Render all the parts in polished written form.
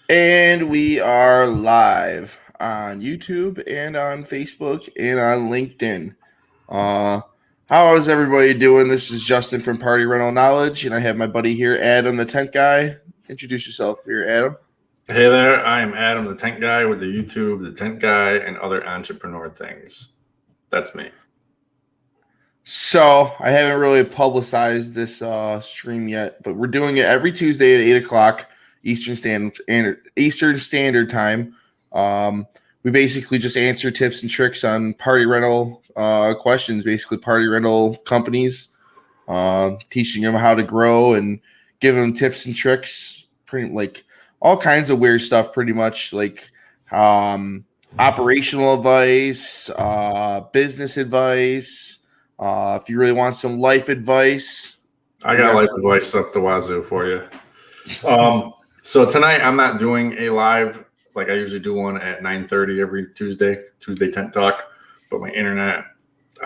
And we are live on YouTube and on Facebook and on LinkedIn. Uh, how is everybody doing? This is Justin from Party Rental Knowledge, and I have my buddy here, Adam, the tent guy. Introduce yourself here, Adam. Hey there, I am Adam, the tent guy with the YouTube, the tent guy, and other entrepreneur things. That's me. So I haven't really publicized this stream yet, but we're doing it every Tuesday at 8 o'clock Eastern Standard Time. We basically just answer tips and tricks on party rental questions, basically party rental companies, teaching them how to grow and giving them tips and tricks, pretty like all kinds of weird stuff, pretty much like operational advice, business advice. If you really want some life advice, I got life advice up the wazoo for you. So tonight I'm not doing a live like I usually do one at 9:30 every Tuesday tent talk. But my internet,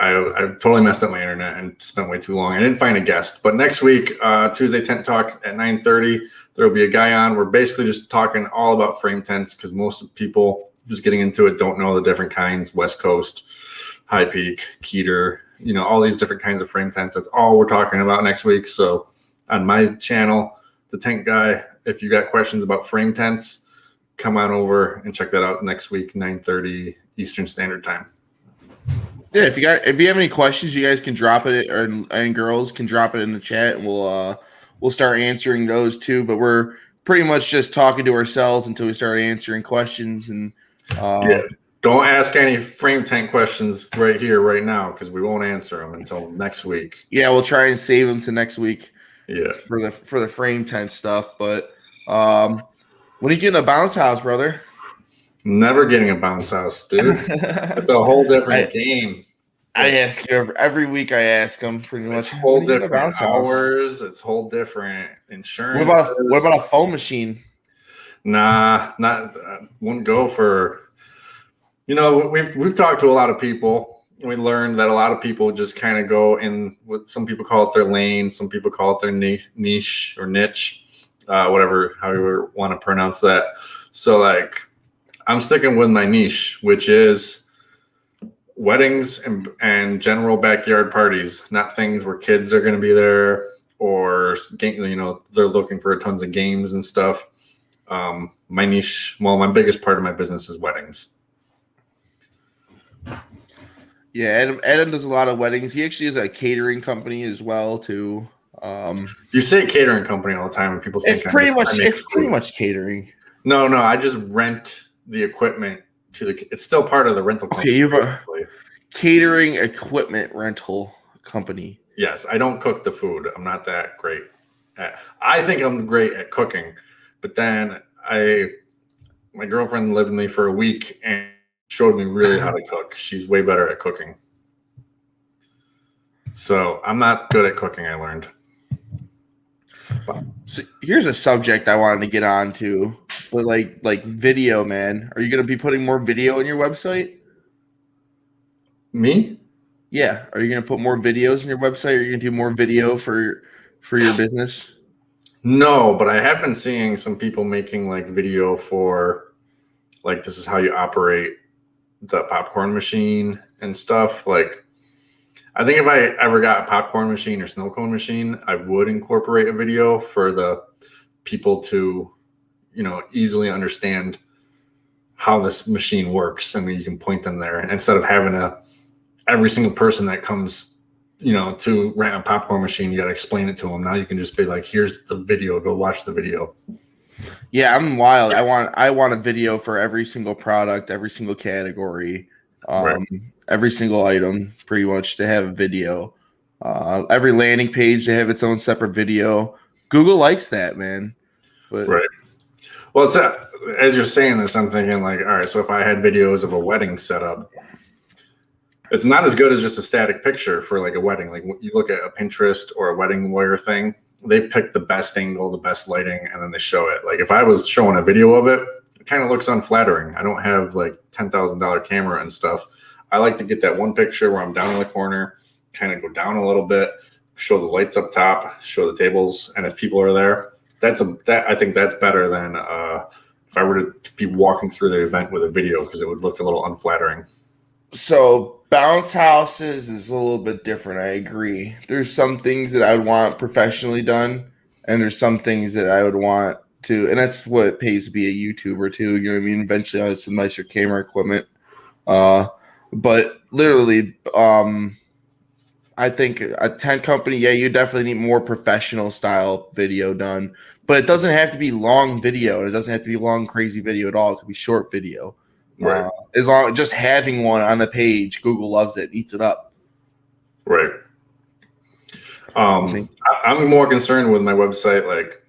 I totally messed up my internet and spent way too long. I didn't find a guest. But next week, Tuesday tent talk at 9:30, there will be a guy on. We're basically just talking all about frame tents because most people just getting into it don't know the different kinds: West Coast, High Peak, Keter. All these different kinds of frame tents. That's all we're talking about next week. So on my channel, The Tent Guy, if you got questions about frame tents, come on over and check that out next week, 9:30 Eastern Standard Time. Yeah, if you have any questions, you guys can drop it, and girls can drop it in the chat, and we'll start answering those too. But we're pretty much just talking to ourselves until we start answering questions. And yeah. Don't ask any frame tent questions right here, right now, because we won't answer them until next week. Yeah, we'll try and save them to next week. Yeah, for the frame tent stuff. But when are you getting a bounce house, brother? Never getting a bounce house, dude. It's a whole different game. I ask you every week. I ask them pretty much. It's whole different hours. It's whole different insurance. What about a foam machine? Nah, wouldn't go for. We've talked to a lot of people. We learned that a lot of people just kind of go in what some people call it their lane, some people call it their niche or niche, whatever, however you want to pronounce that. So like, I'm sticking with my niche, which is weddings and general backyard parties, not things where kids are going to be there or they're looking for tons of games and stuff. My niche, my biggest part of my business is weddings. Yeah, Adam does a lot of weddings. He actually has a catering company as well too. You say catering company all the time, and people think it's pretty much catering. No, I just rent the equipment it's still part of the rental company. Okay, you have a catering equipment rental company. Yes, I don't cook the food. I'm not that great I think I'm great at cooking, but then my girlfriend lived with me for a week and showed me really how to cook. She's way better at cooking. So I'm not good at cooking, I learned. So here's a subject I wanted to get on to, but like video, man. Are you going to be putting more video on your website? Me? Yeah. Are you going to put more videos on your website? Are you going to do more video for your business? No, but I have been seeing some people making like video for like, this is how you operate the popcorn machine and stuff. Like, I think if I ever got a popcorn machine or snow cone machine, I would incorporate a video for the people to, easily understand how this machine works. And then you can point them there instead of having every single person that comes, to rent a popcorn machine, you got to explain it to them. Now you can just be like, here's the video, go watch the video. Yeah, I'm wild. I want a video for every single product, every single category, Right. Every single item, pretty much to have a video. Every landing page to have its own separate video. Google likes that, man. But right. Well, it's as you're saying this, I'm thinking like, all right, so if I had videos of a wedding setup, it's not as good as just a static picture for like a wedding. Like you look at a Pinterest or a wedding warrior thing, they pick the best angle, the best lighting, and then they show it. Like if I was showing a video of it, it kind of looks unflattering. I don't have like $10,000 camera and stuff. I like to get that one picture where I'm down in the corner, kind of go down a little bit, show the lights up top, show the tables, and if people are there, I think that's better than if I were to be walking through the event with a video, because it would look a little unflattering. So bounce houses is a little bit different. I agree. There's some things that I would want professionally done, and there's some things that I would want to, and that's what it pays to be a YouTuber too. You know what I mean? Eventually, I have some nicer camera equipment. But literally, I think a tent company, yeah, you definitely need more professional style video done, but it doesn't have to be long video. It doesn't have to be long, crazy video at all. It could be short video. Right. As long just having one on the page, Google loves it, eats it up. Right. I'm more concerned with my website, like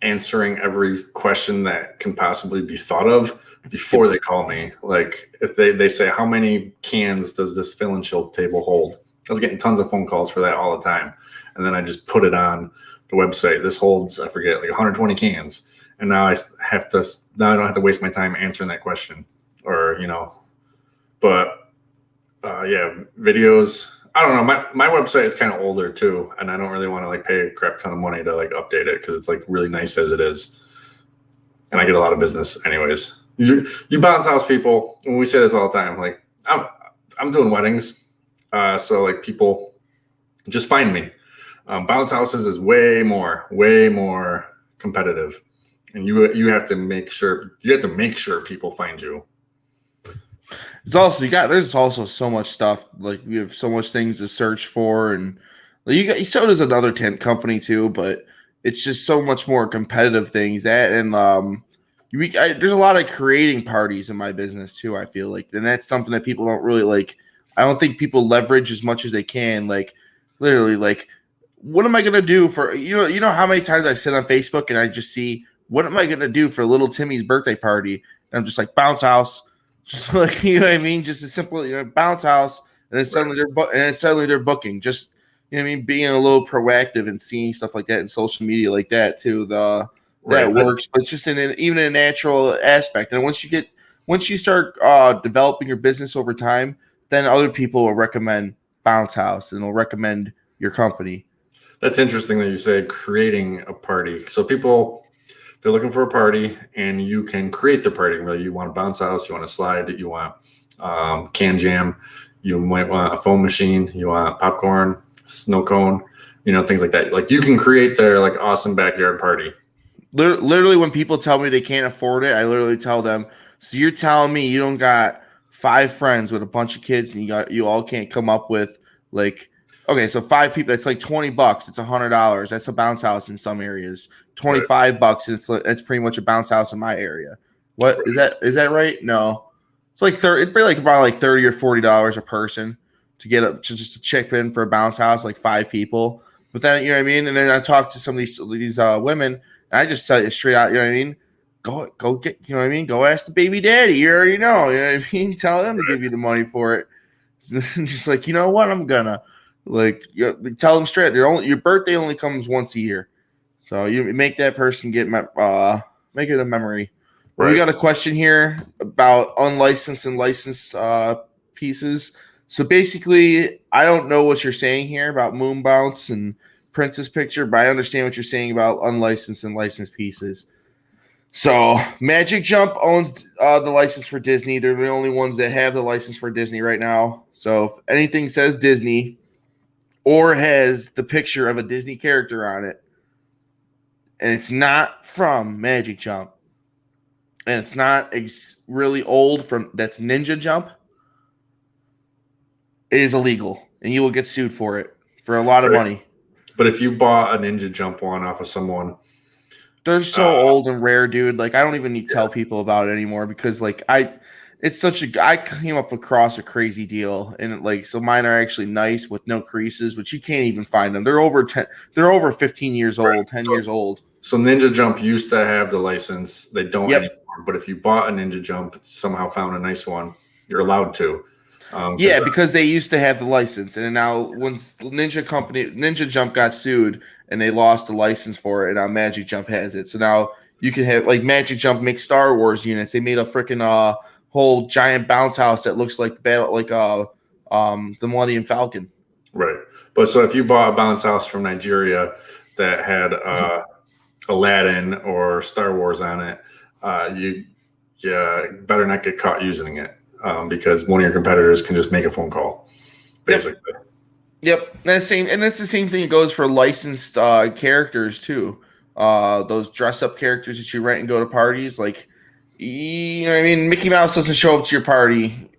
answering every question that can possibly be thought of before they call me. Like if they say, how many cans does this fill and chill table hold? I was getting tons of phone calls for that all the time. And then I just put it on the website. This holds, I forget, like 120 cans. And now I don't have to waste my time answering that question, or, but yeah, videos. I don't know. My website is kind of older too. And I don't really want to like pay a crap ton of money to like update it, because it's like really nice as it is. And I get a lot of business anyways. You bounce house people, and we say this all the time, like I'm doing weddings. So like people just find me. Bounce houses is way more competitive, and you have to make sure people find you. It's also there's also so much stuff, like we have so much things to search for, and so does another tent company too, but it's just so much more competitive things that, and there's a lot of creating parties in my business too, I feel like, and that's something that people don't really like. I don't think people leverage as much as they can. Like literally, like what am I gonna do for you know how many times I sit on Facebook and I just see what am I gonna do for little Timmy's birthday party, and I'm just like bounce house, just like you know what I mean, just a simple bounce house, and then suddenly they're booking. Just you know what I mean, being a little proactive and seeing stuff like that in social media like that too. That works, but it's just even in a natural aspect. And once you start developing your business over time, then other people will recommend Bounce House and will recommend your company. That's interesting that you say creating a party. So people, they're looking for a party, and you can create the party. Whether you want a bounce house, you want a slide, you want can jam, you might want a foam machine, you want popcorn, snow cone, things like that. Like you can create their like awesome backyard party. Literally, when people tell me they can't afford it, I literally tell them, so you're telling me you don't got 5 friends with a bunch of kids, and you all can't come up with like, okay, so 5 people, that's like $20. It's $100. That's a bounce house in some areas. $25, and it's pretty much a bounce house in my area. What is that? Is that right? No, it's like 30. It'd be like about like $30 or $40 a person to get just to chip in for a bounce house, like 5 people. But then you know what I mean. And then I talk to some of these women. And I just tell you straight out, you know what I mean? Go get, you know what I mean? Go ask the baby daddy. You already know, you know what I mean? Tell them to give you the money for it. Just like, you know what? I'm gonna tell them straight. Your birthday only comes once a year, so you make that person make it a memory. Right. We got a question here about unlicensed and licensed pieces. So basically, I don't know what you're saying here about Moon Bounce and Princess Picture, but I understand what you're saying about unlicensed and licensed pieces. So Magic Jump owns the license for Disney. They're the only ones that have the license for Disney right now. So if anything says Disney or has the picture of a Disney character on it, and it's not from Magic Jump, and it's not really old that's Ninja Jump, it is illegal, and you will get sued for it for a lot of money. But if you bought a Ninja Jump one off of someone, they're so old and rare, dude. Like I don't even need to tell people about it anymore, because like I came up across a crazy deal, and so mine are actually nice with no creases, but you can't even find them. They're over 15 years old, 10 years old. So Ninja Jump used to have the license. They don't anymore. But if you bought a Ninja Jump, somehow found a nice one, you're allowed to. Because they used to have the license, and now once Ninja Jump got sued and they lost the license for it, and now Magic Jump has it. So now you can have like Magic Jump make Star Wars units. They made a freaking whole giant bounce house that looks like the Millennium Falcon. Right, but so if you bought a bounce house from Nigeria that had Aladdin or Star Wars on it, you better not get caught using it because one of your competitors can just make a phone call, basically. Yep. That's the same thing that goes for licensed characters too. Those dress up characters that you rent and go to parties, like, you know what I mean? Mickey Mouse doesn't show up to your party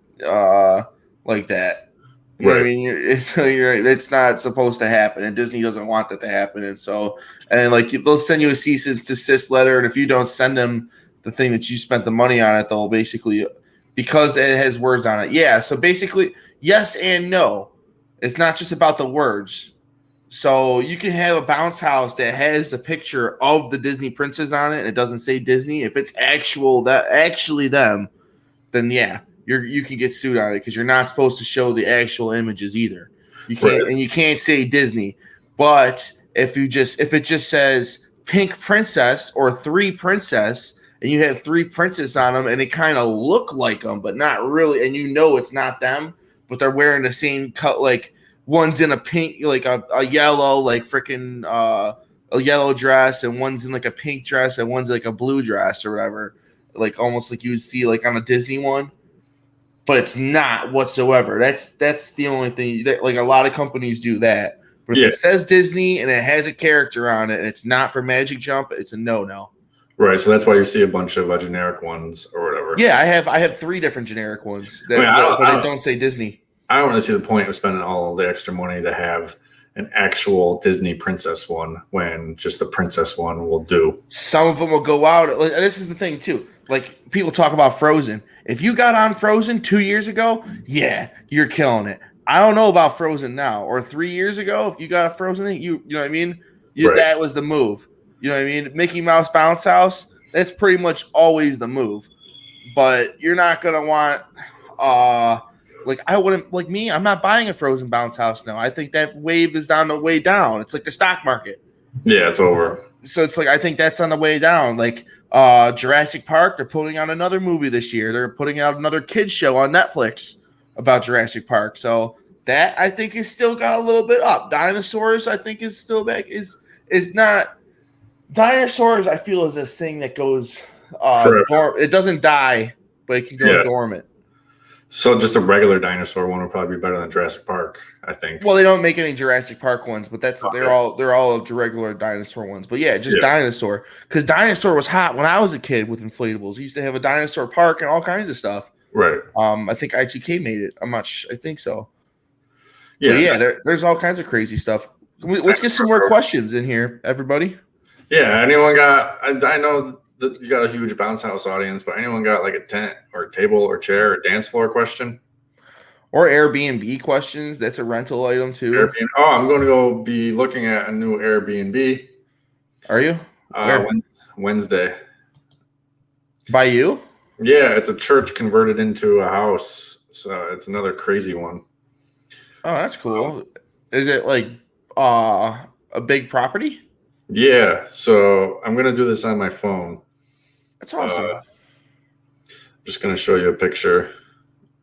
like that. You know what I mean? It's not supposed to happen, and Disney doesn't want that to happen. And like they'll send you a cease and desist letter, and if you don't send them the thing that you spent the money on it, they'll basically, because it has words on it. Yeah, so basically, yes and no. It's not just about the words. So you can have a bounce house that has the picture of the Disney princess on it, and it doesn't say Disney. If it's actually them, then yeah, you can get sued on it because you're not supposed to show the actual images either. You can't, and you can't say Disney. But if it just says pink princess or 3 princess, and you have 3 princess on them, and they kind of look like them, but not really, and you know it's not them, but they're wearing the same cut, like one's in a pink, like a yellow, like freaking a yellow dress, and one's in like a pink dress, and one's like a blue dress or whatever, like almost like you would see like on a Disney one, but it's not whatsoever. That's the only thing that, like, a lot of companies do that. But if it says Disney and it has a character on it and it's not for Magic Jump, it's a no. Right, so that's why you see a bunch of generic ones or whatever. Yeah, I have 3 different generic ones but they don't say Disney. I don't really see the point of spending all the extra money to have an actual Disney princess one when just the princess one will do. Some of them will go out. This is the thing too. Like, people talk about Frozen. If you got on Frozen 2 years ago, yeah, you're killing it. I don't know about Frozen now, or 3 years ago. If you got a Frozen thing, you know what I mean? That was the move. You know what I mean? Mickey Mouse Bounce House, that's pretty much always the move. But you're not going to want, like, I wouldn't, like me, I'm not buying a Frozen Bounce House now. I think that wave is on the way down. It's like the stock market. Yeah, it's over. So it's like, I think that's on the way down. Like, Jurassic Park, they're putting out another movie this year. They're putting out another kids show on Netflix about Jurassic Park. So that, I think, is still got a little bit up. Dinosaurs, I think, is still back. Is not. Dinosaurs, I feel, is this thing that goes, it doesn't die, but it can go dormant. So just a regular dinosaur one would probably be better than Jurassic Park, I think. Well, they don't make any Jurassic Park ones, but they're all regular dinosaur ones. But yeah, dinosaur, because dinosaur was hot when I was a kid with inflatables. He used to have a dinosaur park and all kinds of stuff. Right. I think IGK made it. I think so. Yeah. But yeah, there's all kinds of crazy stuff. Let's get some more questions in here, everybody. Yeah, anyone got? I know that you got a huge bounce house audience, but anyone got like a tent or a table or chair or dance floor question? Or Airbnb questions? That's a rental item too. Airbnb. Oh, I'm going to go be looking at a new Airbnb. Are you? Wednesday. By you? Yeah, it's a church converted into a house, so it's another crazy one. Oh, that's cool. Is it like a big property? Yeah, so I'm gonna do this on my phone. That's awesome. I'm just gonna show you a picture.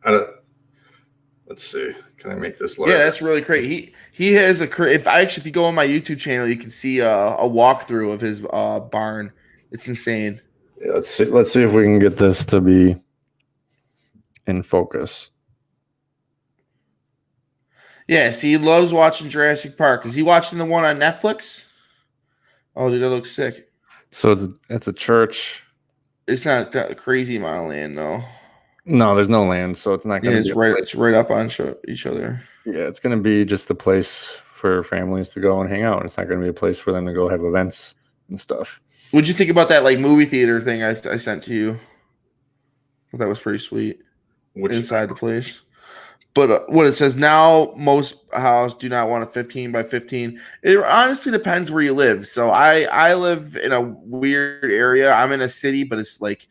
Let's see. Can I make this larger? Yeah, that's really great. He has if you go on my YouTube channel, you can see a walkthrough of his barn. It's insane. Yeah, let's see if we can get this to be in focus. Yeah, see, he loves watching Jurassic Park. Is he watching the one on Netflix? Oh, dude, that looks sick. So it's a church. It's not got a crazy amount of land, though. No, there's no land, so it's not going to be. It's right up on each other. Yeah, it's going to be just a place for families to go and hang out. It's not going to be a place for them to go have events and stuff. What'd you think about that like movie theater thing I sent to you? That was pretty sweet. Inside the place. But what it says now, most houses do not want a 15 by 15. It honestly depends where you live. So I live in a weird area. I'm in a city, but it's like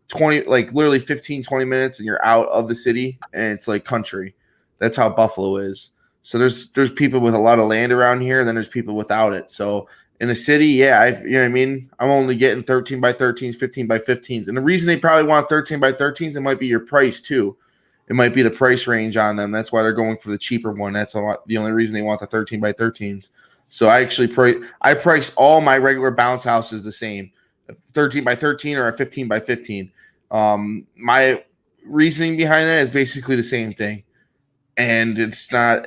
20, like literally 15, 20 minutes, and you're out of the city, and it's like country. That's how Buffalo is. So there's people with a lot of land around here, and then there's people without it. So in the city, yeah, you know what I mean? I'm only getting 13 by 13s, 15 by 15s. And the reason they probably want 13 by 13s, it might be your price too. It might be the price range on them. That's why they're going for the cheaper one. That's the only reason they want the 13 by 13s. So I actually price all my regular bounce houses the same. 13 by 13 or a 15 by 15. My reasoning behind that is basically the same thing, and it's not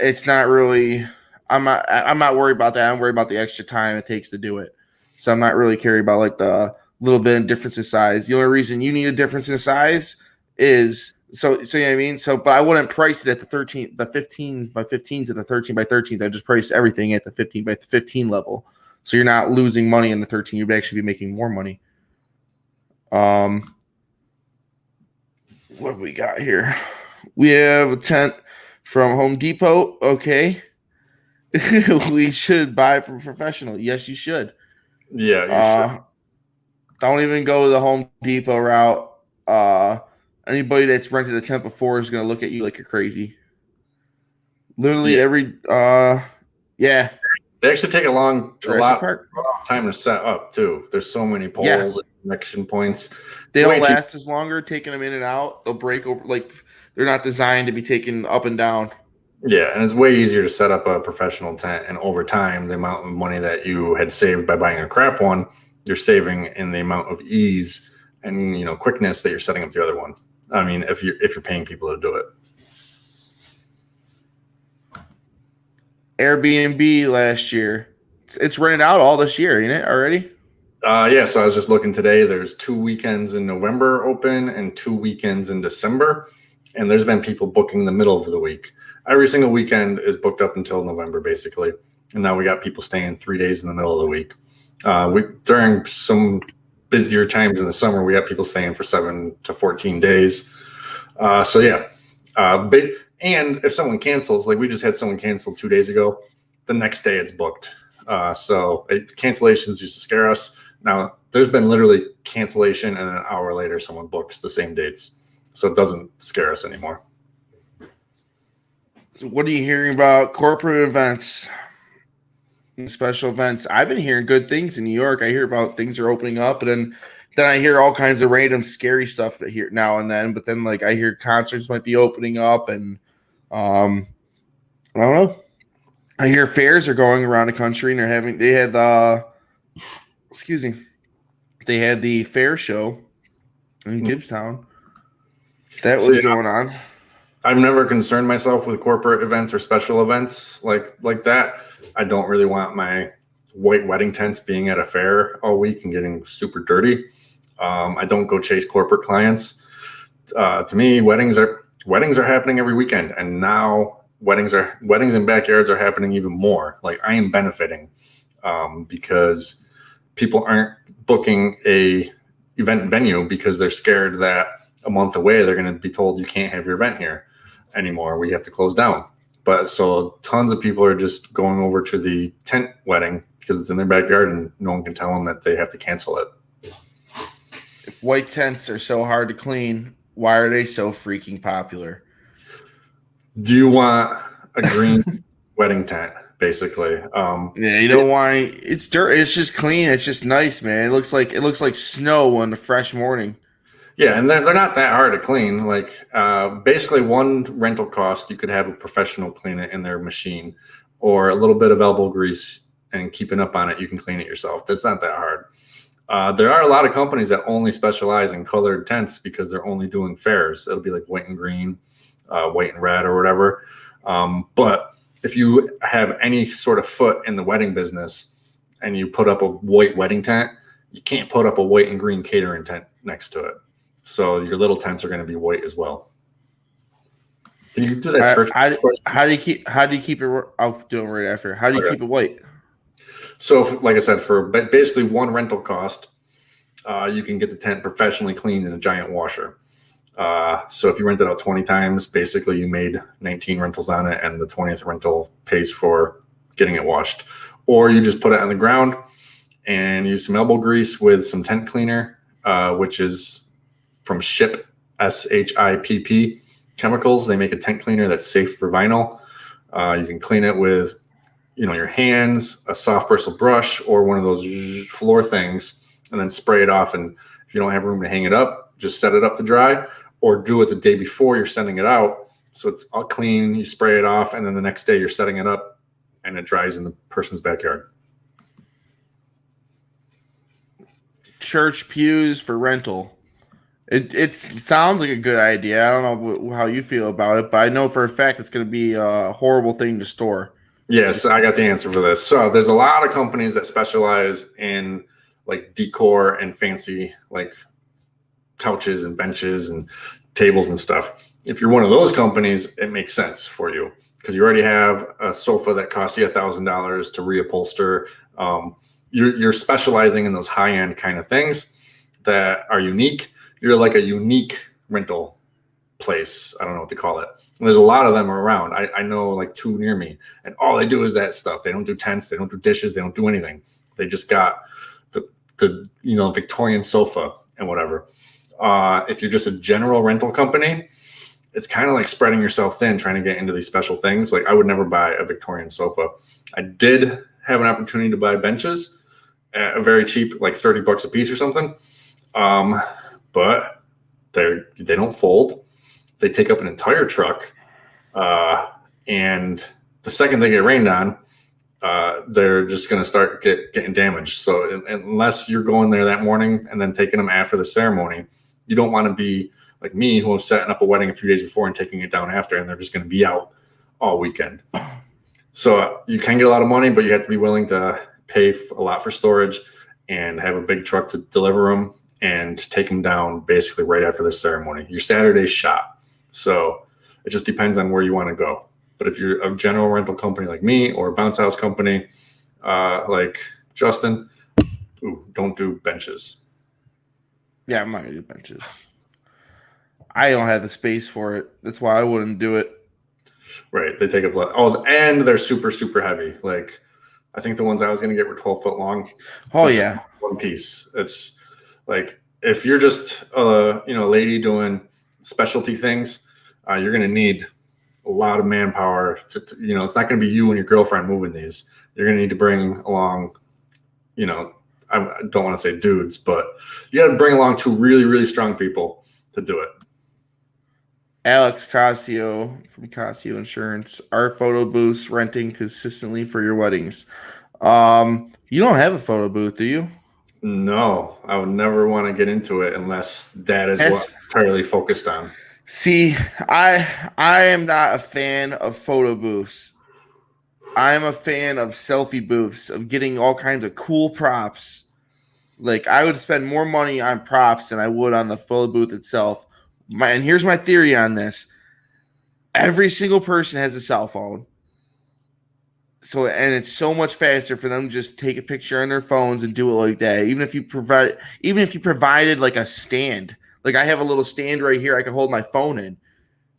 really. I'm not worried about that. I'm worried about the extra time it takes to do it. So I'm not really caring about like the little bit of difference in size. The only reason you need a difference in size is so you know what I mean. So, but I wouldn't price it at the 15s by 15s at the 13 by 13s. I just price everything at the 15 by 15 level. So you're not losing money in the 13. You'd actually be making more money. What do we got here? We have a tent from Home Depot. Okay. We should buy from a professional. Yes, you should. Yeah, you should. Don't even go the Home Depot route. Anybody that's rented a tent before is going to look at you like you're crazy. Literally every yeah. They actually take a long Park. time to set up too. There's so many poles and connection points. They don't last as longer taking them in and out. They'll break over, like they're not designed to be taken up and down. Yeah, and it's way easier to set up a professional tent, and over time, the amount of money that you had saved by buying a crap one, you're saving in the amount of ease and quickness that you're setting up the other one. I mean, if you're paying people to do it. Airbnb last year, it's rented out all this year, ain't it already? Yeah, so I was just looking today. There's 2 weekends in November open and 2 weekends in December, and there's been people booking the middle of the week. Every single weekend is booked up until November, basically, and now we got people staying 3 days in the middle of the week. During some busier times in the summer, we have people staying for 7 to 14 days. And if someone cancels, like we just had someone cancel 2 days ago, the next day it's booked. Cancellations used to scare us. Now there's been literally cancellation and an hour later someone books the same dates. So it doesn't scare us anymore. So what are you hearing about corporate events, special events? I've been hearing good things in New York. I hear about things are opening up, and then I hear all kinds of random scary stuff here now and then. But then like I hear concerts might be opening up, and I don't know. I hear fairs are going around the country, and they had the fair show in Gibbstown. That was going on. I've never concerned myself with corporate events or special events like that. I don't really want my white wedding tents being at a fair all week and getting super dirty. I don't go chase corporate clients. To me, weddings are happening every weekend, and now weddings in backyards are happening even more. Like I am benefiting because people aren't booking a event venue because they're scared that a month away they're going to be told you can't have your event here anymore. We have to close down. But so tons of people are just going over to the tent wedding because it's in their backyard and no one can tell them that they have to cancel it. If white tents are so hard to clean, why are they so freaking popular? Do you want a green wedding tent, basically? Yeah, you know why? It's dirt. It's just clean. It's just nice, man. It looks like snow on a fresh morning. Yeah, and they're not that hard to clean. Like basically one rental cost, you could have a professional clean it in their machine, or a little bit of elbow grease and keeping up on it, you can clean it yourself. That's not that hard. There are a lot of companies that only specialize in colored tents because they're only doing fairs. It'll be like white and green, white and red or whatever. But if you have any sort of foot in the wedding business and you put up a white wedding tent, you can't put up a white and green catering tent next to it. So your little tents are going to be white as well. Can you do that? How do you keep it? I'll do it right after. How do you keep it white? So, like I said, for basically one rental cost, you can get the tent professionally cleaned in a giant washer. So if you rent it out 20 times, basically you made 19 rentals on it, and the 20th rental pays for getting it washed. Or you just put it on the ground and use some elbow grease with some tent cleaner, which is from SHIP, SHIPP chemicals. They make a tent cleaner that's safe for vinyl. You can clean it with, your hands, a soft bristle brush, or one of those floor things, and then spray it off. And if you don't have room to hang it up, just set it up to dry, or do it the day before you're sending it out. So it's all clean, you spray it off, and then the next day you're setting it up and it dries in the person's backyard. church pews for rental. It sounds like a good idea. I don't know how you feel about it, but I know for a fact it's going to be a horrible thing to store. Yes, I got the answer for this. So there's a lot of companies that specialize in like decor and fancy like couches and benches and tables and stuff. If you're one of those companies, it makes sense for you because you already have a sofa that costs you $1,000 to reupholster. You're specializing in those high-end kind of things that are unique. You're like a unique rental place. I don't know what to call it. And there's a lot of them around. I know like 2 near me, and all they do is that stuff. They don't do tents. They don't do dishes. They don't do anything. They just got the Victorian sofa and whatever. If you're just a general rental company, it's kind of like spreading yourself thin, trying to get into these special things. Like I would never buy a Victorian sofa. I did have an opportunity to buy benches at a very cheap, like $30 a piece or something. But they don't fold. They take up an entire truck. And the second they get rained on, they're just going to start getting damaged. So unless you're going there that morning and then taking them after the ceremony, you don't want to be like me, who was setting up a wedding a few days before and taking it down after, and they're just going to be out all weekend. So you can get a lot of money, but you have to be willing to pay a lot for storage and have a big truck to deliver them and take them down basically right after the ceremony. Your Saturday's shot. So it just depends on where you want to go. But if you're a general rental company like me or a bounce house company like Justin, don't do benches. Yeah, I'm not going to do benches. I don't have the space for it. That's why I wouldn't do it. Right. They take up and they're super, super heavy. Like I think the ones I was going to get were 12 foot long. Oh, yeah. One piece. It's like if you're just a lady doing specialty things, you're going to need a lot of manpower. It's not going to be you and your girlfriend moving these. You're going to need to bring along, I don't want to say dudes, but you got to bring along 2 really, really strong people to do it. Alex Casio from Casio Insurance. Our photo booths renting consistently for your weddings. You don't have a photo booth, do you? No, I would never want to get into it unless that's what I'm entirely focused on. See, I am not a fan of photo booths. I am a fan of selfie booths, of getting all kinds of cool props. Like I would spend more money on props than I would on the photo booth itself. And here's my theory on this. Every single person has a cell phone. And it's so much faster for them to just take a picture on their phones and do it like that. Even if you provided like a stand, like I have a little stand right here I can hold my phone in.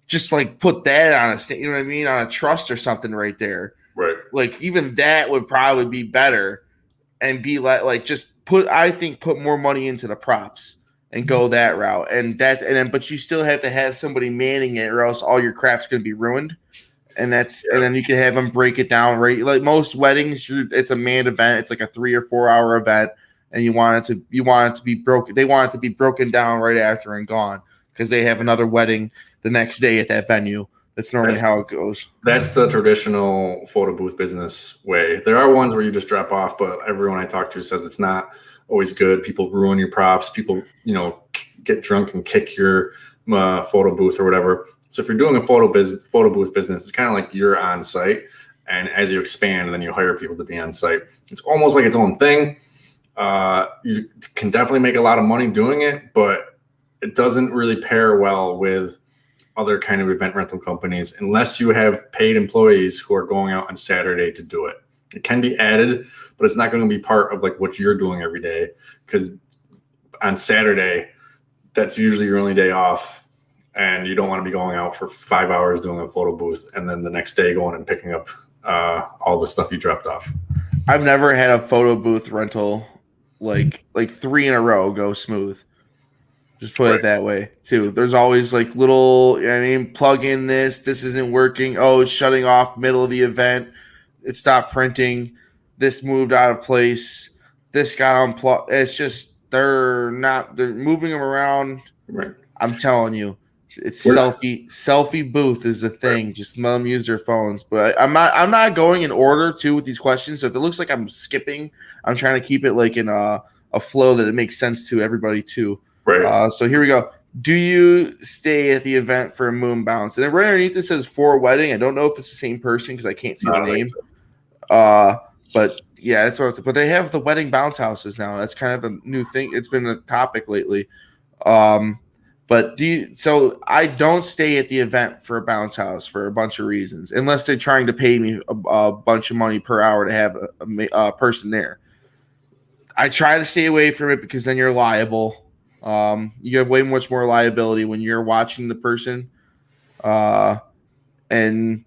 Just like put that on a stand, you know what I mean? On a truss or something right there. Right. Like even that would probably be better and be like just put more money into the props and go that route. But you still have to have somebody manning it or else all your crap's going to be ruined. And then you can have them break it down, right? Like most weddings, it's a manned event. It's like a 3 or 4 hour event, and you want it to be broken. They want it to be broken down right after and gone because they have another wedding the next day at that venue. That's normally how it goes. That's the traditional photo booth business way. There are ones where you just drop off, but everyone I talk to says it's not always good. People ruin your props. People, get drunk and kick your photo booth or whatever. So if you're doing a photo booth business, it's kind of like you're on site, and as you expand, then you hire people to be on site. It's almost like its own thing. You can definitely make a lot of money doing it, but it doesn't really pair well with other kind of event rental companies unless you have paid employees who are going out on Saturday to do it. It can be added, but it's not going to be part of like what you're doing every day, because on Saturday, that's usually your only day off. And you don't want to be going out for 5 hours doing a photo booth and then the next day going and picking up all the stuff you dropped off. I've never had a photo booth rental like 3 in a row go smooth. Just put it that way too. There's always like little, plug in this isn't working. Oh, it's shutting off middle of the event. It stopped printing. This moved out of place. This got unplugged. It's just, they're moving them around. Right. I'm telling you. It's selfie booth is a thing. Right. Just let them use their phones. But I'm not going in order too with these questions. So if it looks like I'm skipping, I'm trying to keep it like in a a flow that it makes sense to everybody too. Right. So here we go. Do you stay at the event for a moon bounce? And then right underneath it says for a wedding. I don't know if it's the same person because I can't see the name. But yeah, that's what. But they have the wedding bounce houses now. That's kind of a new thing. It's been a topic lately. But so I don't stay at the event for a bounce house for a bunch of reasons, unless they're trying to pay me a bunch of money per hour to have a person there. I try to stay away from it because then you're liable. You have way much more liability when you're watching the person. And you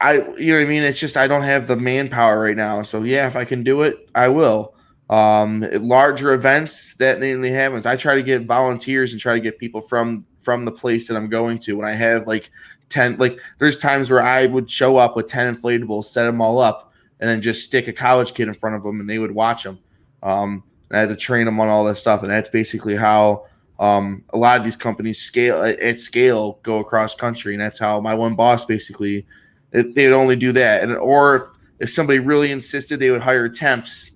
know what I mean? It's just I don't have the manpower right now. So yeah, if I can do it, I will. At larger events that mainly happens. I try to get volunteers and try to get people from the place that I'm going to. When I have like 10, like there's times where I would show up with 10 inflatables, set them all up, and then just stick a college kid in front of them, and they would watch them. And I had to train them on all this stuff, and that's basically how a lot of these companies scale go across country, and that's how my one boss basically they would only do that. And or if somebody really insisted, they would hire temps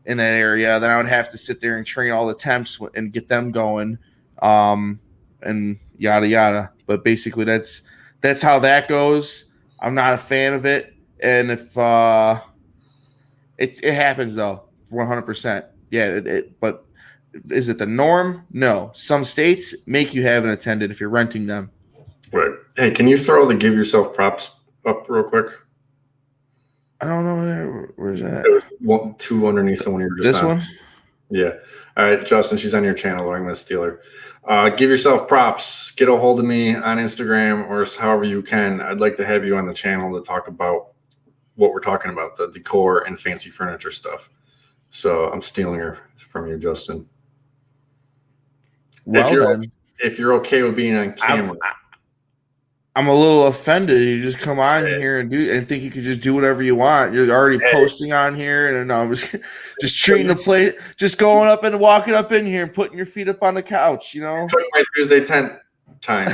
in that area. Then I would have to sit there and train all the temps and get them going, and yada yada. But basically, that's how that goes. I'm not a fan of it, and if it happens though, 100%. Yeah, but is it the norm? No. Some states make you have an attendant if you're renting them. Right. Hey, can you throw the give yourself props up real quick? I don't know where's that. It was two underneath the one you were just this on. One. Yeah. All right, Justin. She's on your channel. I'm going to steal her. Give yourself props. Get a hold of me on Instagram or however you can. I'd like to have you on the channel to talk about what we're talking about, the decor and fancy furniture stuff. So I'm stealing her from you, Justin. Well, if you're okay with being on camera. I'm a little offended. You just come on here and think you can just do whatever you want. You're already posting on here, and I'm just treating the play, just going up and walking up in here and putting your feet up on the couch. You know, took my Tuesday tent time.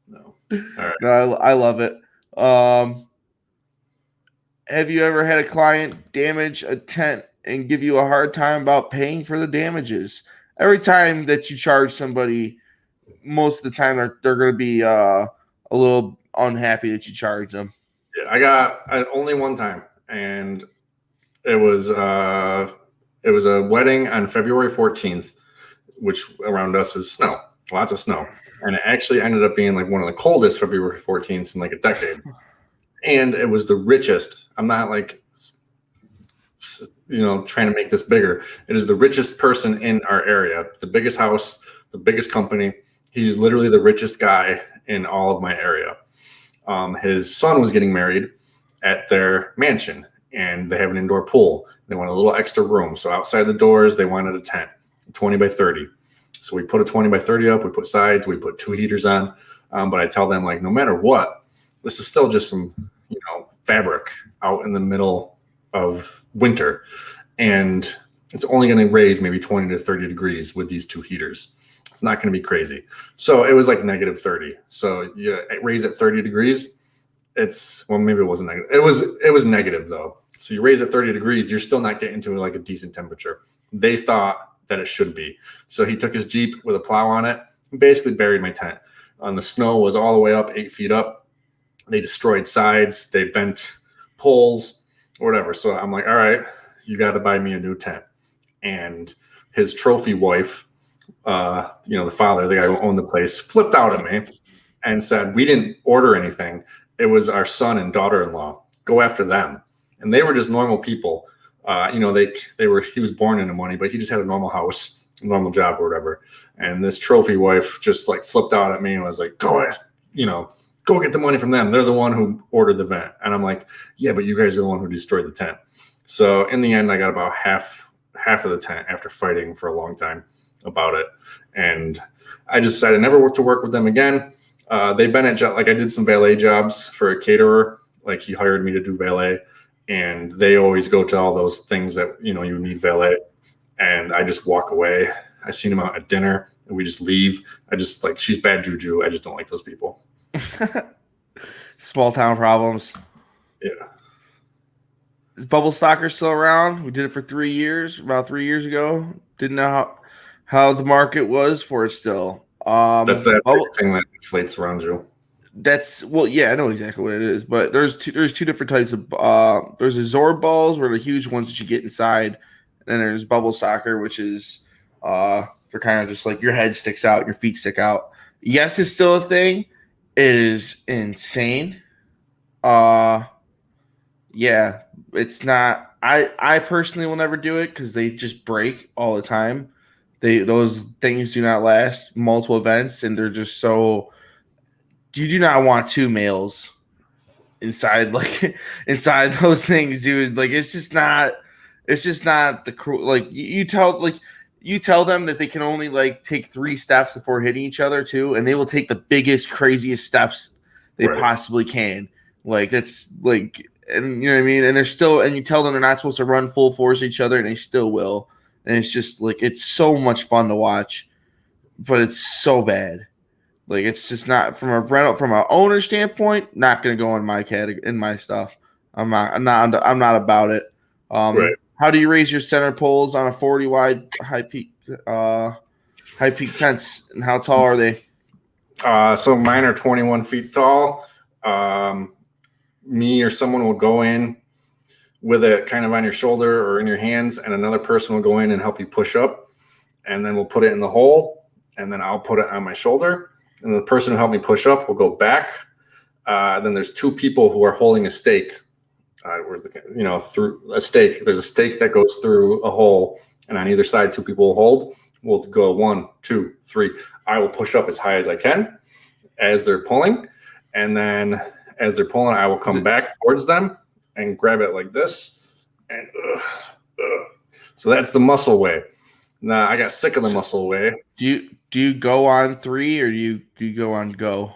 No, all right. No, I love it. Have you ever had a client damage a tent and give you a hard time about paying for the damages? Every time that you charge somebody, most of the time they're going to be a little unhappy that you charge them. Yeah, I got only one time, and it was a wedding on February 14th, which around us is snow, lots of snow, and it actually ended up being like one of the coldest February 14th in like a decade. And it was the richest. I'm not like, trying to make this bigger. It is the richest person in our area, the biggest house, the biggest company. He's literally the richest guy in all of my area. His son was getting married at their mansion, and they have an indoor pool. They want a little extra room. So outside the doors, they wanted a tent, 20 by 30. So we put a 20 by 30 up. We put sides. We put 2 heaters on. But I tell them, like, no matter what, this is still just some, fabric out in the middle of winter. And it's only going to raise maybe 20 to 30 degrees with these 2 heaters. It's not going to be crazy. So it was like negative 30. So you raise at 30 degrees. Maybe it wasn't negative. It was negative though. So you raise at 30 degrees, you're still not getting to like a decent temperature. They thought that it should be. So he took his Jeep with a plow on it and basically buried my tent. The snow was all the way up, 8 feet up. They destroyed sides. They bent poles or whatever. So I'm like, all right, you got to buy me a new tent. And his trophy wife, the father, the guy who owned the place, flipped out at me and said, we didn't order anything. It was our son and daughter-in-law. Go after them. And they were just normal people. He was born into money, but he just had a normal house, a normal job or whatever. And this trophy wife just like flipped out at me and was like, go get the money from them. They're the one who ordered the event. And I'm like, yeah, but you guys are the one who destroyed the tent. So in the end, I got about half of the tent after fighting for a long time about it. And I just decided never to work with them again. They've been at, I did some valet jobs for a caterer. Like he hired me to do valet, and they always go to all those things that, you need valet. And I just walk away. I seen him out at dinner and we just leave. She's bad juju. I just don't like those people. Small town problems. Yeah. Is bubble soccer still around? We did it for 3 years, about 3 years ago. Didn't know how the market was for it still. That's that Bubble, big thing that inflates around you. that's well, yeah, I know exactly what it is, but there's two different types of there's Zorb balls where the huge ones that you get inside, and then there's bubble soccer, which is for kind of just like your head sticks out, your feet stick out. Yes, it's still a thing. It is insane. Uh yeah, it's not. I personally will never do it because they just break all the time. Those things do not last multiple events, and they're just so. You do not want two males inside inside those things, dude. Like it's just not. It's just not the cruel. Like you tell them that they can only like take 3 steps before hitting each other too, and they will take the biggest, craziest steps they possibly can. Like that's like. And you know what I mean? And they're still, and you tell them they're not supposed to run full force at each other, and they still will. And it's just like, it's so much fun to watch, but it's so bad. Like, it's just not from an owner standpoint, not going to go in my category, in my stuff. I'm not about it. How do you raise your center poles on a 40 wide high peak tents, and how tall are they? So mine are 21 feet tall. Me or someone will go in with it kind of on your shoulder or in your hands, and another person will go in and help you push up, and then we'll put it in the hole, and then I'll put it on my shoulder, and the person who helped me push up will go back. Then there's 2 people who are holding a stake. Through a stake. There's a stake that goes through a hole, and on either side, 2 people will hold. We'll go 1, 2, 3. I will push up as high as I can as they're pulling, and then as they're pulling, I will come back towards them and grab it like this. And so that's the muscle way. Now I got sick of the muscle way. Do you go on 3 or do you go on go?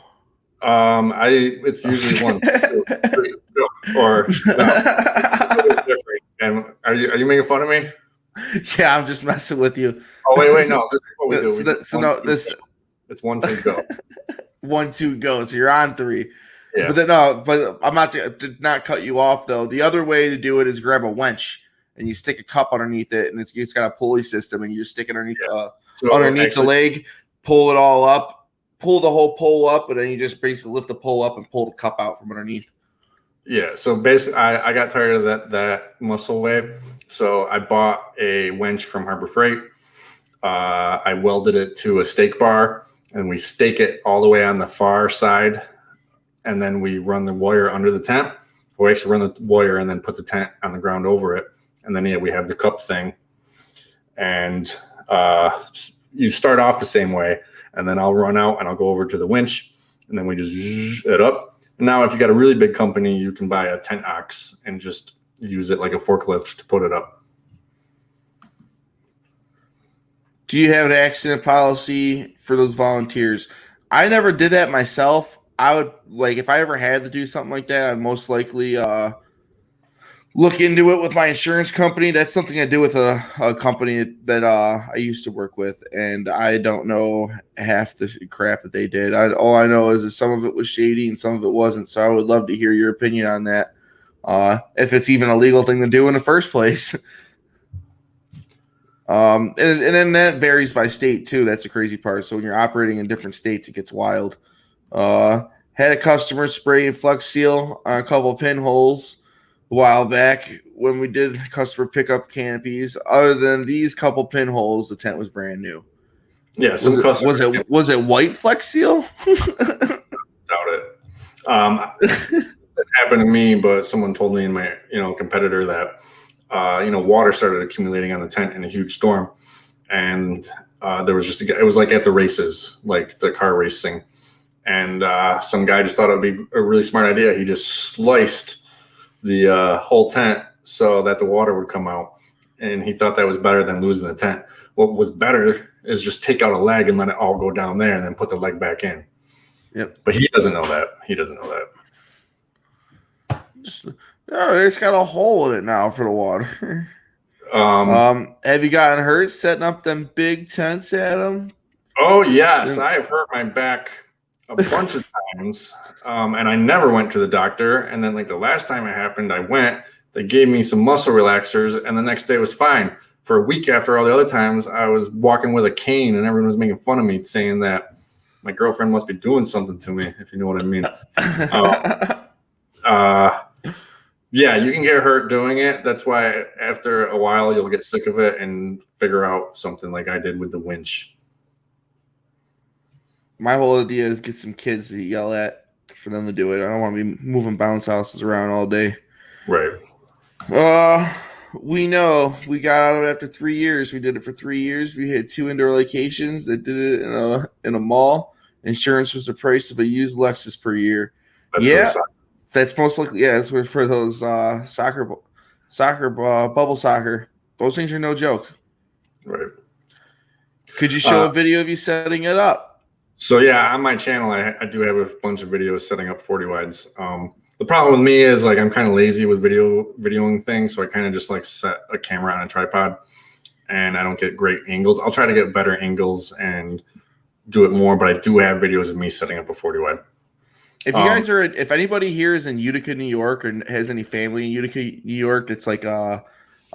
It's usually 1, 2, 3, go. Or no, it's different. And are you making fun of me? Yeah, I'm just messing with you. Oh wait, no. This is what we do. It's 1, 2, go. 1, 2, go. So you're on 3. Yeah. But then but I'm not to not cut you off though. The other way to do it is grab a winch and you stick a cup underneath it, and it's got a pulley system, and you just stick it underneath the leg, pull it all up, pull the whole pole up, and then you just basically lift the pole up and pull the cup out from underneath. Yeah. So basically, I got tired of that muscle way, so I bought a winch from Harbor Freight. I welded it to a stake bar, and we stake it all the way on the far side. And then we run the wire under the tent. We actually run the wire and then put the tent on the ground over it. And then, we have the cup thing. And you start off the same way. And then I'll run out and I'll go over to the winch. And then we just zzz it up. And now if you got a really big company, you can buy a tent ox and just use it like a forklift to put it up. Do you have an accident policy for those volunteers? I never did that myself. I would if I ever had to do something like that, I'd most likely look into it with my insurance company. That's something I do with a company that I used to work with, and I don't know half the crap that they did. All I know is that some of it was shady and some of it wasn't. So I would love to hear your opinion on that, if it's even a legal thing to do in the first place. And then that varies by state too. That's the crazy part. So when you're operating in different states, it gets wild. Had a customer spray Flex Seal on a couple of pinholes a while back when we did customer pickup canopies. Other than these couple pinholes, the tent was brand new. Yeah, was it white Flex Seal? Doubt it. It happened to me, but someone told me in my competitor that water started accumulating on the tent in a huge storm, and there was it was like at the races, like the car racing. And some guy just thought it would be a really smart idea. He just sliced the whole tent so that the water would come out. And he thought that was better than losing the tent. What was better is just take out a leg and let it all go down there and then put the leg back in. Yep. But he doesn't know that. It's got a hole in it now for the water. Have you gotten hurt setting up them big tents, Adam? Oh, yes. I've hurt my back a bunch of times, and I never went to the doctor. And then the last time it happened, I went, They gave me some muscle relaxers, and the next day was fine. For a week after all the other times, I was walking with a cane, and everyone was making fun of me, saying that my girlfriend must be doing something to me, if you know what I mean. Yeah, you can get hurt doing it. That's why after a while, you'll get sick of it and figure out something like I did with the winch. My whole idea is get some kids to yell at for them to do it. I don't want to be moving bounce houses around all day. Right. We know we got out of it after 3 years. We did it for 3 years. We had 2 indoor locations that did it in a mall. Insurance was the price of a used Lexus per year. That's that's most likely. Yeah, that's for those soccer, bubble soccer. Those things are no joke. Right. Could you show a video of you setting it up? So yeah, on my channel, I do have a bunch of videos setting up 40 wides. The problem with me is like I'm kind of lazy with videoing things, so I kind of just like set a camera on a tripod, and I don't get great angles. I'll try to get better angles and do it more, but I do have videos of me setting up a 40 wide. If you guys are, if anybody here is in Utica, New York, or has any family in Utica, New York, that's like a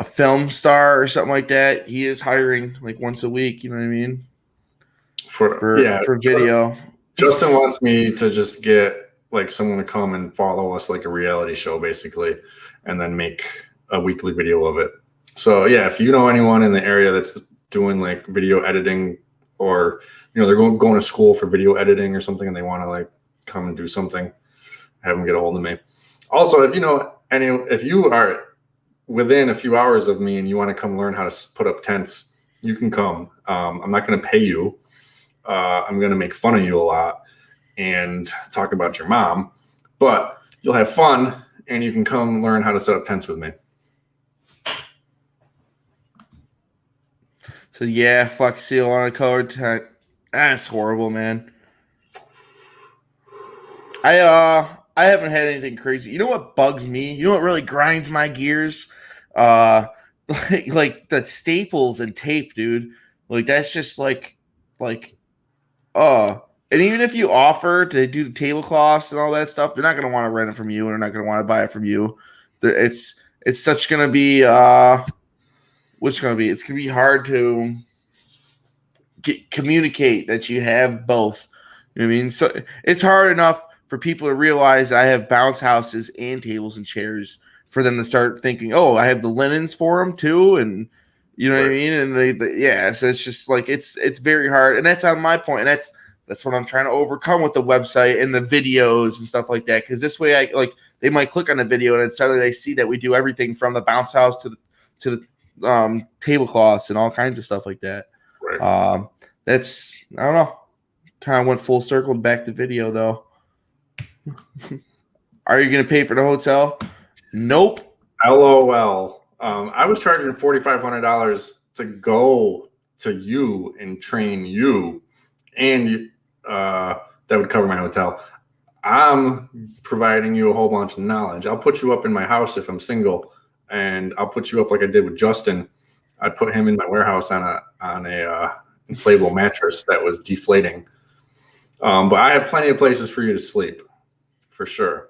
film star or something like that, he is hiring like once a week. You know what I mean? For video. Justin wants me to just get like someone to come and follow us like a reality show, basically, and then make a weekly video of it. So yeah, if you know anyone in the area that's doing like video editing, or they're going to school for video editing or something, and they want to like come and do something, have them get a hold of me. Also, if if you are within a few hours of me and you want to come learn how to put up tents, you can come. I'm not going to pay you. I'm going to make fun of you a lot and talk about your mom, but you'll have fun and you can come learn how to set up tents with me. So yeah, Flex Seal on a colored tent. That's horrible, man. I haven't had anything crazy. You know what bugs me? You know what really grinds my gears? Like the staples and tape, dude. Like that's just like and even if you offer to do the tablecloths and all that stuff, they're not gonna want to rent it from you, and they're not gonna want to buy it from you. It's gonna be it's gonna be hard to communicate that you have both. You know what I mean? So it's hard enough for people to realize that I have bounce houses and tables and chairs, for them to start thinking, oh, I have the linens for them too, and you know what I mean? And so it's just like it's very hard, and that's on my point, and that's what I'm trying to overcome with the website and the videos and stuff like that. Because this way, they might click on the video and then suddenly they see that we do everything from the bounce house to the tablecloths and all kinds of stuff like that. Right. That's, I don't know, kind of went full circle back to video though. Are you going to pay for the hotel? Nope. LOL. I was charging $4,500 to go to you and train you, and that would cover my hotel. I'm providing you a whole bunch of knowledge. I'll put you up in my house if I'm single, and I'll put you up like I did with Justin. I put him in my warehouse on a inflatable mattress that was deflating. But I have plenty of places for you to sleep, for sure.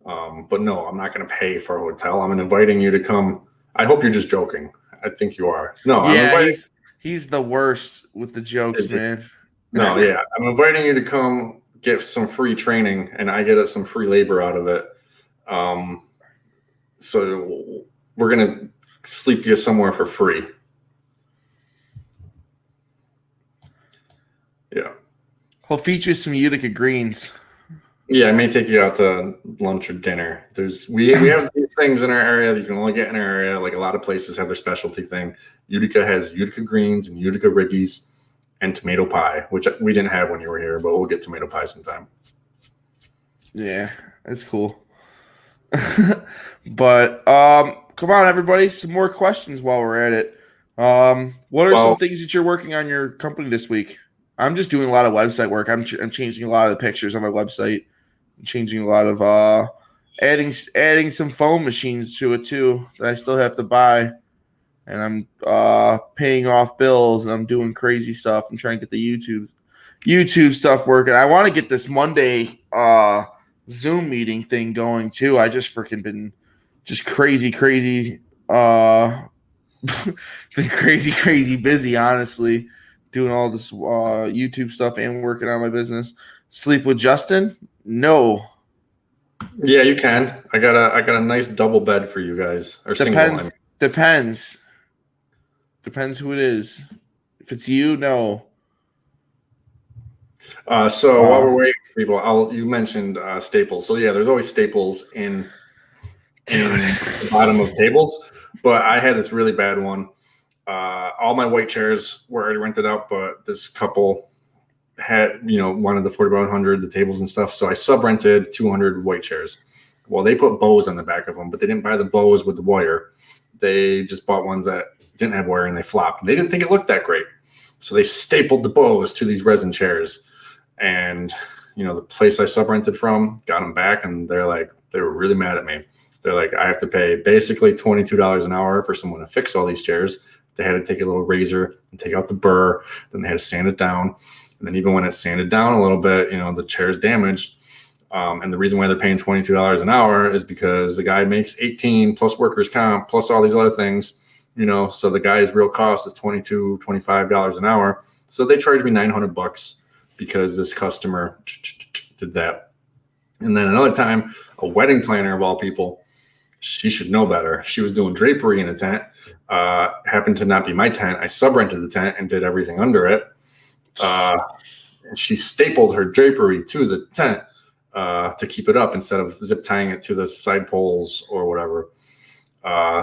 But no, I'm not going to pay for a hotel. I'm inviting you to come. I hope you're just joking. I think you are. No, yeah, he's the worst with the jokes, man. No, yeah, I'm inviting you to come get some free training, and I get some free labor out of it. So we're gonna sleep you somewhere for free. Yeah. He'll feature some Utica greens. Yeah, I may take you out to lunch or dinner. We have these things in our area that you can only get in our area. Like a lot of places have their specialty thing. Utica has Utica greens and Utica riggies and tomato pie, which we didn't have when you were here, but we'll get tomato pie sometime. Yeah, that's cool. But come on, everybody, some more questions while we're at it. What are some things that you're working on your company this week? I'm just doing a lot of website work. I'm changing a lot of the pictures on my website. I'm changing a lot of adding some foam machines to it too that I still have to buy. And I'm paying off bills, and I'm doing crazy stuff. I'm trying to get the YouTube stuff working. I want to get this Monday Zoom meeting thing going too. I just freaking been just crazy. Been crazy busy, honestly, doing all this YouTube stuff and working on my business. Sleep with Justin? No. Yeah, you can. I got a nice double bed for you guys, or single. I mean. Depends who it is. If it's you, no. So while we're waiting for people, you mentioned staples. So yeah, there's always staples in the bottom of tables. But I had this really bad one. All my white chairs were already rented out, but this couple had, wanted the 40x100, the tables and stuff. So I sub-rented 200 white chairs. Well, they put bows on the back of them, but they didn't buy the bows with the wire. They just bought ones that didn't have wire and they flopped. They didn't think it looked that great. So they stapled the bows to these resin chairs. And, the place I sub-rented from got them back, and they were really mad at me. They're like, I have to pay basically $22 an hour for someone to fix all these chairs. They had to take a little razor and take out the burr. Then they had to sand it down. And then even when it's sanded down a little bit, the chair's damaged. And the reason why they're paying $22 an hour is because the guy makes 18 plus workers' comp plus all these other things, so the guy's real cost is $22, $25 an hour. So they charged me $900 because this customer did that. And then another time, a wedding planner of all people, she should know better. She was doing drapery in a tent. Happened to not be my tent. I sub-rented the tent and did everything under it. And she stapled her drapery to the tent to keep it up instead of zip tying it to the side poles or whatever.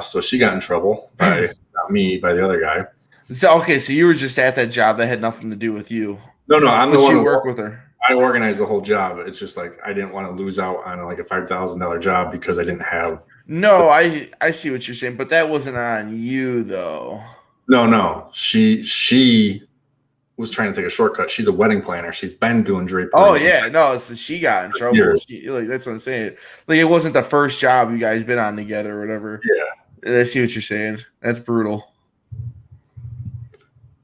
So she got in trouble by not me, by the other guy. So you were just at that job that had nothing to do with you. No, I'm the one who worked with her. I organized the whole job. It's just like I didn't want to lose out on like a $5,000 job because I didn't have. No, I see what you're saying, but that wasn't on you though. No. She was trying to take a shortcut. She's a wedding planner. She's been doing drapery. Oh yeah, no, so she got in trouble. That's what I'm saying. Like it wasn't the first job you guys been on together or whatever. Yeah, I see what you're saying. That's brutal.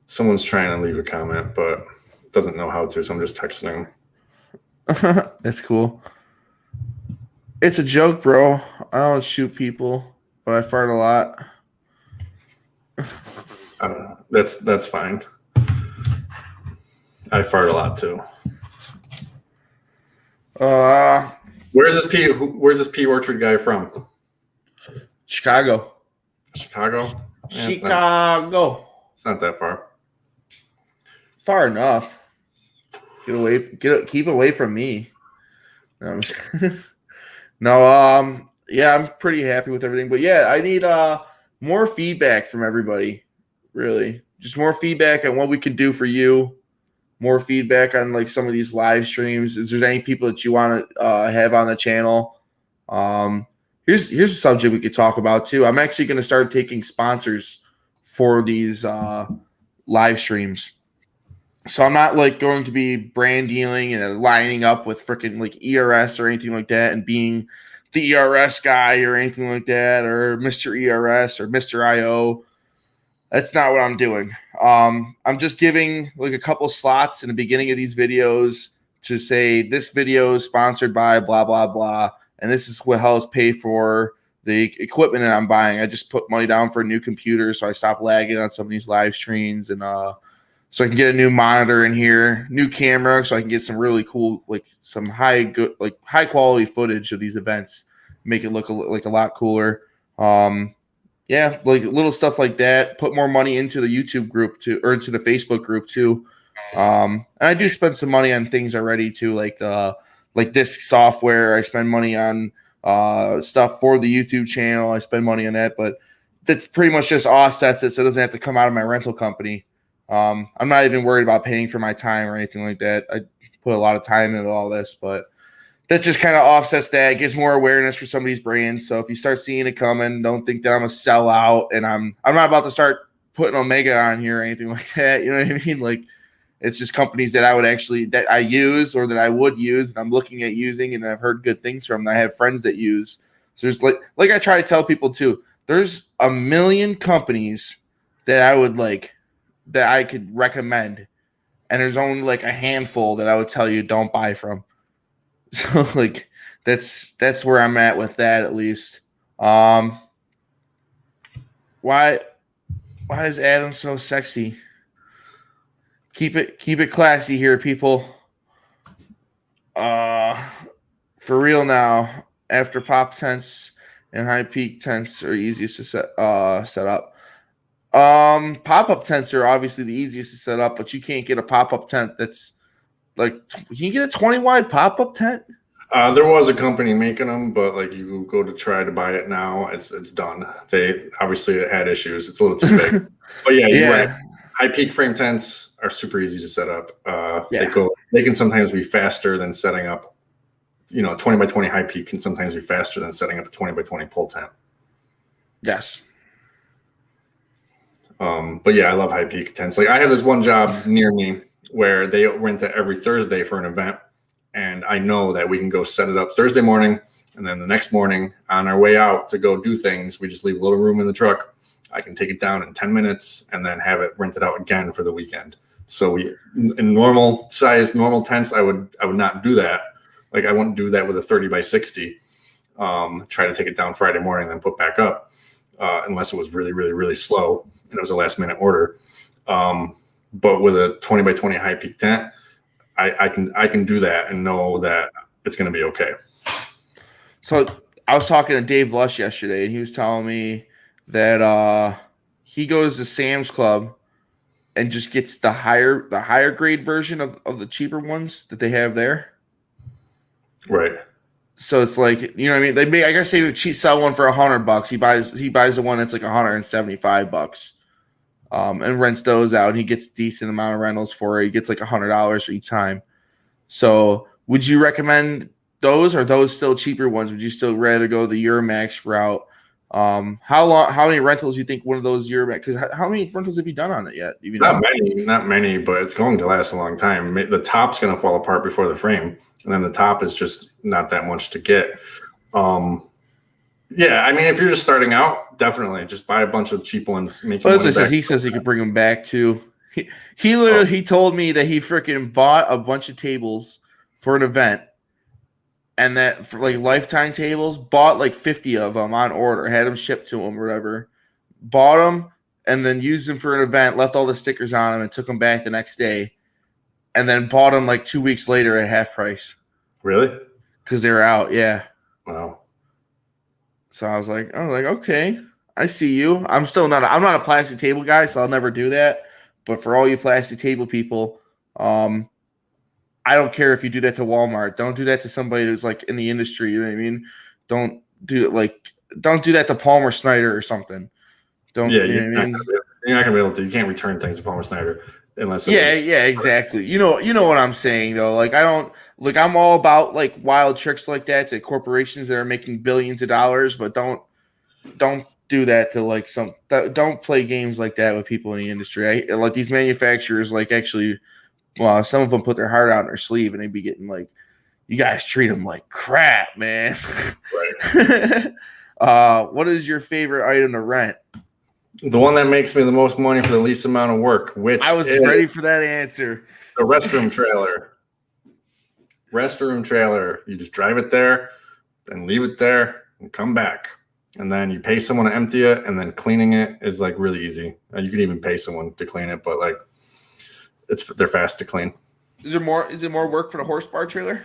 Someone's trying to leave a comment, but doesn't know how to, so I'm just texting him. That's cool. It's a joke, bro. I don't shoot people, but I fart a lot. That's fine. I fart a lot too. Where's this P Orchard guy from? Chicago. Chicago? Yeah, Chicago. It's not that far. Far enough. Keep away from me. No, yeah, I'm pretty happy with everything. But yeah, I need more feedback from everybody. Really. Just more feedback on what we can do for you. More feedback on like some of these live streams. Is there any people that you want to have on the channel? Here's a subject we could talk about too. I'm actually going to start taking sponsors for these live streams. So I'm not like going to be brand dealing and lining up with freaking like ERS or anything like that and being the ERS guy or anything like that or Mr. ERS or Mr. IO. That's not what I'm doing. I'm just giving like a couple slots in the beginning of these videos to say this video is sponsored by blah, blah, blah. And this is what helps pay for the equipment that I'm buying. I just put money down for a new computer so I stop lagging on some of these live streams and so I can get a new monitor in here, new camera, so I can get some really cool, like some high quality footage of these events, make it look like a lot cooler. Yeah, like little stuff like that. Put more money into the YouTube group too, or into the Facebook group too. And I do spend some money on things already too, like disk software. I spend money on stuff for the YouTube channel. I spend money on that, but that's pretty much just offsets it, so it doesn't have to come out of my rental company. I'm not even worried about paying for my time or anything like that. I put a lot of time into all this, but that just kind of offsets that. It gives more awareness for some of these brands. So if you start seeing it coming, don't think that I'm a sellout and I'm not about to start putting Omega on here or anything like that. You know what I mean? Like it's just companies that I use or that I would use and I'm looking at using and I've heard good things from. I have friends that use. So there's like I try to tell people too, there's a million companies that I would that I could recommend. And there's only like a handful that I would tell you don't buy from. So like that's where I'm at with that at least. Um, why is Adam so sexy? Keep it classy here, people. For real now. After pop tents and high peak tents are easiest to set up. Pop up tents are obviously the easiest to set up, but you can't get a pop up tent that's like. Can you get a 20 wide pop up tent? There was a company making them, but like you go to try to buy it now, it's done. They obviously had issues. It's a little too big. But yeah, you're right. High peak frame tents are super easy to set up. They can sometimes be faster than setting up. 20 by 20 high peak can sometimes be faster than setting up a 20 by 20 pole tent. Yes. But yeah, I love high peak tents. Like I have this one job near me where they rent it every Thursday for an event. And I know that we can go set it up Thursday morning. And then the next morning on our way out to go do things, we just leave a little room in the truck. I can take it down in 10 minutes and then have it rented out again for the weekend. So in normal tents, I would not do that. Like I wouldn't do that with a 30 by 60. Try to take it down Friday morning, then put back up, unless it was really, really, really slow and it was a last minute order. But with a 20 by 20 high peak tent, I can do that and know that it's going to be okay. So I was talking to Dave Lush yesterday, and he was telling me that he goes to Sam's Club and just gets the higher grade version of the cheaper ones that they have there. Right. So it's like, you know what I mean? I guess they would sell one for $100. He buys the one that's like $175. And rents those out, and he gets a decent amount of rentals for it. He gets like $100 for each time. So would you recommend those, or those still cheaper ones? Would you still rather go the Euromax route? How many rentals do you think one of those Euromax? Because how many rentals have you done on it yet? Not many, but it's going to last a long time. The top's going to fall apart before the frame, and then the top is just not that much to get. Yeah, I mean, if you're just starting out, definitely just buy a bunch of cheap ones. He says he could bring them back too. He literally he told me that he freaking bought a bunch of tables for an event, and that for like lifetime tables, bought like 50 of them on order, had them shipped to him or whatever, bought them and then used them for an event, left all the stickers on them, and took them back the next day, and then bought them like 2 weeks later at half price. Really? Because they were out. Yeah. Wow. So I was like, okay, I see you. I'm not a plastic table guy, so I'll never do that. But for all you plastic table people, I don't care if you do that to Walmart. Don't do that to somebody who's like in the industry. You know what I mean? Don't do that to Palmer Snyder or something. You're not gonna be able to. You can't return things to Palmer Snyder unless. Exactly. You know what I'm saying though. Like I'm all about like wild tricks like that to corporations that are making billions of dollars, but don't do that to like don't play games like that with people in the industry. Like these manufacturers, like actually, well, some of them put their heart out in their sleeve, and they'd be getting like, you guys treat them like crap, man. Right. What is your favorite item to rent? The one that makes me the most money for the least amount of work, which I was ready for that answer. The restroom trailer. Restroom trailer. You just drive it there, then leave it there, and come back. And then you pay someone to empty it, and then cleaning it is like really easy. You can even pay someone to clean it, but like they're fast to clean. Is it more work for the horsepower trailer?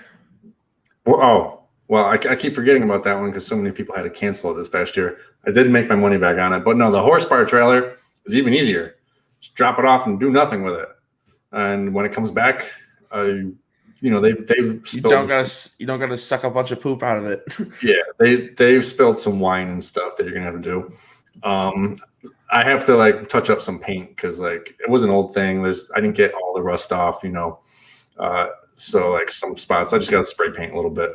Well, I keep forgetting about that one because so many people had to cancel it this past year. I did make my money back on it, but no, the horsepower trailer is even easier. Just drop it off and do nothing with it. And when it comes back, they've spilled. You don't gotta suck a bunch of poop out of it. Yeah, they've spilled some wine and stuff that you're gonna have to do. I have to like touch up some paint because like it was an old thing. I didn't get all the rust off, so like some spots I just gotta spray paint a little bit.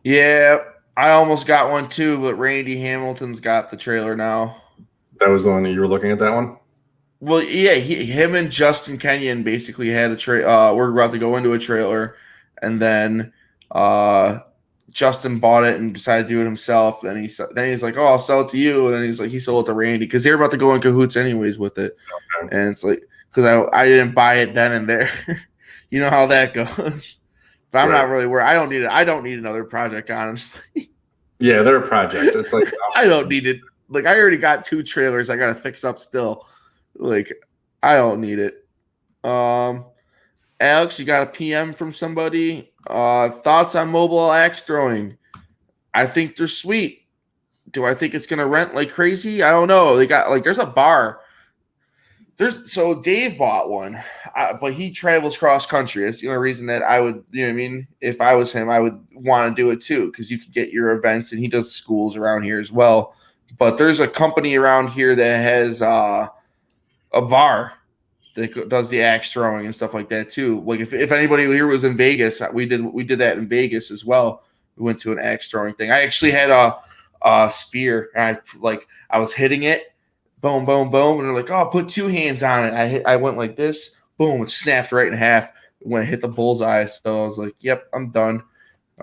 Yeah, I almost got one too, but Randy Hamilton's got the trailer now. That was the one that you were looking at, that one? Well, yeah, him and Justin Kenyon basically had a trailer. We're about to go into a trailer, and then Justin bought it and decided to do it himself. Then he's like, "Oh, I'll sell it to you," and then he's like, he sold it to Randy because they were about to go in cahoots anyways with it. Okay. And it's like because I didn't buy it then and there. You know how that goes. But I'm not really worried. I don't need another project, honestly. Yeah, they're a project. It's like I don't need it. Like, I already got 2 trailers I gotta fix up still. Like, I don't need it. Alex, you got a PM from somebody. Thoughts on mobile axe throwing? I think they're sweet. Do I think it's gonna rent like crazy? I don't know. They got like there's a bar. So Dave bought one, but he travels cross country. That's the only reason that I would, you know what I mean? If I was him, I would want to do it too, because you could get your events, and he does schools around here as well. But there's a company around here that has a bar that does the axe throwing and stuff like that too. Like if anybody here was in Vegas, we did that in Vegas as well. We went to an axe throwing thing. I actually had a spear, and I was hitting it. Boom, boom, boom. And they're like, oh, put 2 hands on it. I went like this. Boom, it snapped right in half when it hit the bullseye. So I was like, yep, I'm done.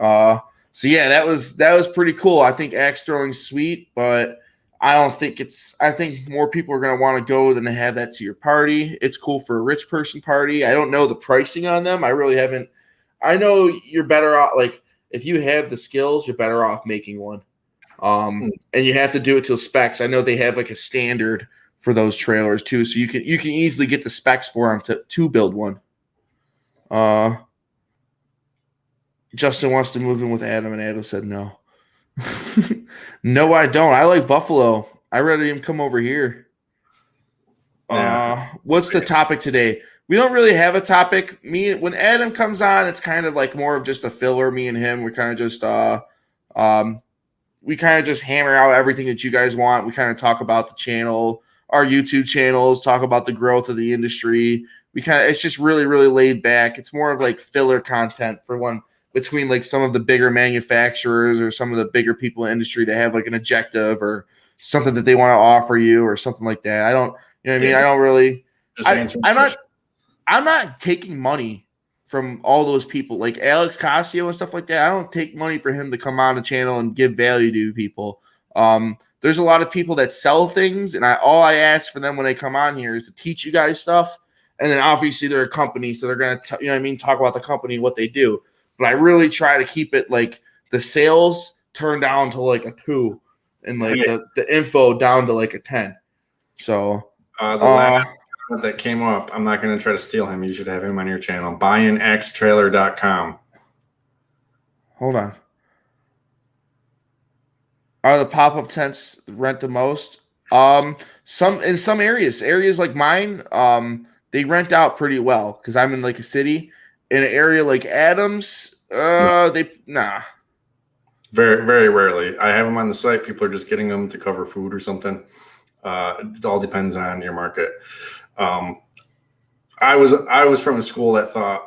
So yeah, that was pretty cool. I think axe throwing's sweet, but I think more people are gonna want to go than to have that to your party. It's cool for a rich person party. I don't know the pricing on them. I really haven't. I know you're better off, like, if you have the skills, you're better off making one. And you have to do it to specs. I know they have like a standard for those trailers too, so you can easily get the specs for them to build one. Justin wants to move in with Adam, and Adam said no. No, I don't. I like Buffalo. I'd rather him come over here. What's the topic today? We don't really have a topic. When Adam comes on, it's kind of like more of just a filler. Me and him, we kind of just hammer out everything that you guys want. We kind of talk about the channel, our YouTube channels, talk about the growth of the industry. It's just really, really laid back. It's more of like filler content for one between like some of the bigger manufacturers or some of the bigger people in the industry to have like an objective or something that they want to offer you or something like that. I don't, you know what I mean? I don't really, I'm not taking money from all those people like Alex Casio and stuff like that. I don't take money for him to come on the channel and give value to people. There's a lot of people that sell things, and all I ask for them when they come on here is to teach you guys stuff. And then obviously they're a company, so they're going to, you know what I mean, talk about the company and what they do. But I really try to keep it like the sales turned down to like a 2 and like the info down to like a 10. So the last that came up, I'm not going to try to steal him. You should have him on your channel. buyinaxetrailer.com. Hold on. Are the pop-up tents rent the most? In some areas like mine, they rent out pretty well because I'm in like a city. In an area like Adams, nah. Very, very rarely. I have them on the site. People are just getting them to cover food or something. It all depends on your market. I was from a school that thought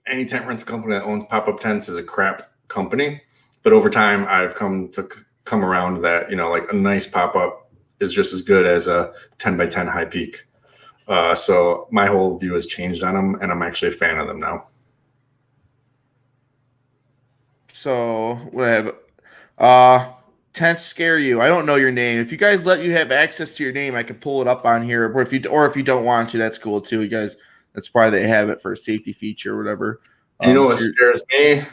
any tent rental company that owns pop-up tents is a crap company. But over time, I've come around that, you know, like a nice pop-up is just as good as a 10 by 10 high peak. So my whole view has changed on them, and I'm actually a fan of them now. So whatever. Tents scare you. I don't know your name. If you guys let you have access to your name, I can pull it up on here. Or if you don't want to, that's cool too. You guys, that's probably they have it for a safety feature or whatever. You know what scares me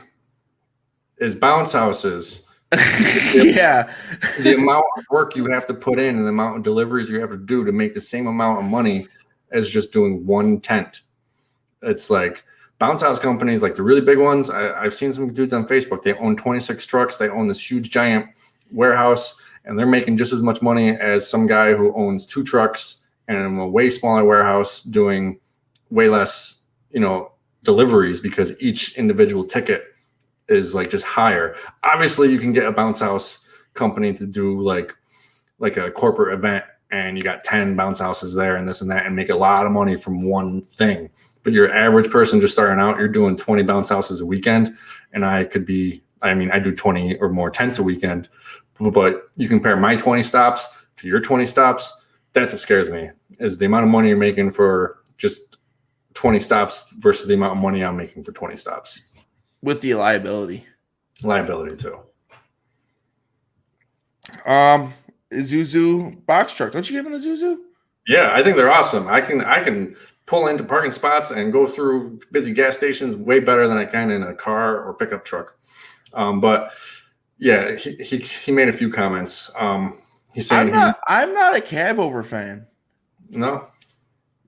is bounce houses. Yeah. The amount of work you have to put in and the amount of deliveries you have to do to make the same amount of money as just doing one tent. It's like bounce house companies, like the really big ones. I've seen some dudes on Facebook. They own 26 trucks. They own this huge giant warehouse, and they're making just as much money as some guy who owns 2 trucks and a way smaller warehouse doing way less, you know, deliveries because each individual ticket is like just higher. Obviously, you can get a bounce house company to do like a corporate event, and you got 10 bounce houses there and this and that, and make a lot of money from one thing. But your average person just starting out, you're doing 20 bounce houses a weekend, and I do 20 or more tents a weekend. But you compare my 20 stops to your 20 stops, that's what scares me, is the amount of money you're making for just 20 stops versus the amount of money I'm making for 20 stops. With the liability. Liability too. Isuzu box truck. Don't you have an Isuzu? Yeah, I think they're awesome. I can pull into parking spots and go through busy gas stations way better than I can in a car or pickup truck. But Yeah, he made a few comments. He's saying I'm not a cab over fan. no,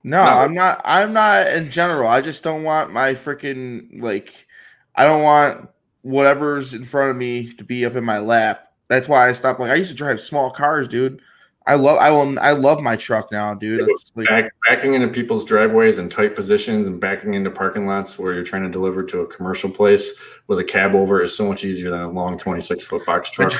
No, no, I'm not in general. I just don't want my freaking like I don't want whatever's in front of me to be up in my lap. That's why I stopped. Like I used to drive small cars, dude. I love my truck now, dude. It's like backing into people's driveways in tight positions and backing into parking lots where you're trying to deliver to a commercial place with a cab over is so much easier than a long 26-foot box truck.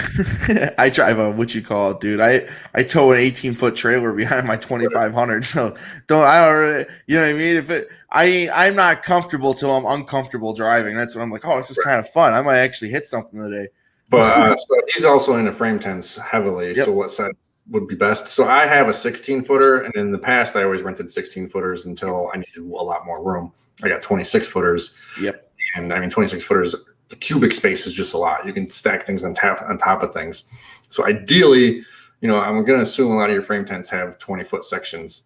I drive a what you call it, dude. I tow an 18-foot trailer behind my 2500. So I don't really, you know what I mean? If it I'm not comfortable till I'm uncomfortable driving. That's when I'm like, oh, this is kind of fun. I might actually hit something today. But so he's also into frame tents heavily. Yep. So what size would be best? So I have a 16-footer, and in the past I always rented 16-footers until I needed a lot more room. I got 26-footers. Yep. And I mean 26-footers, the cubic space is just a lot. You can stack things on top of things. So ideally, I'm going to assume a lot of your frame tents have 20-foot sections.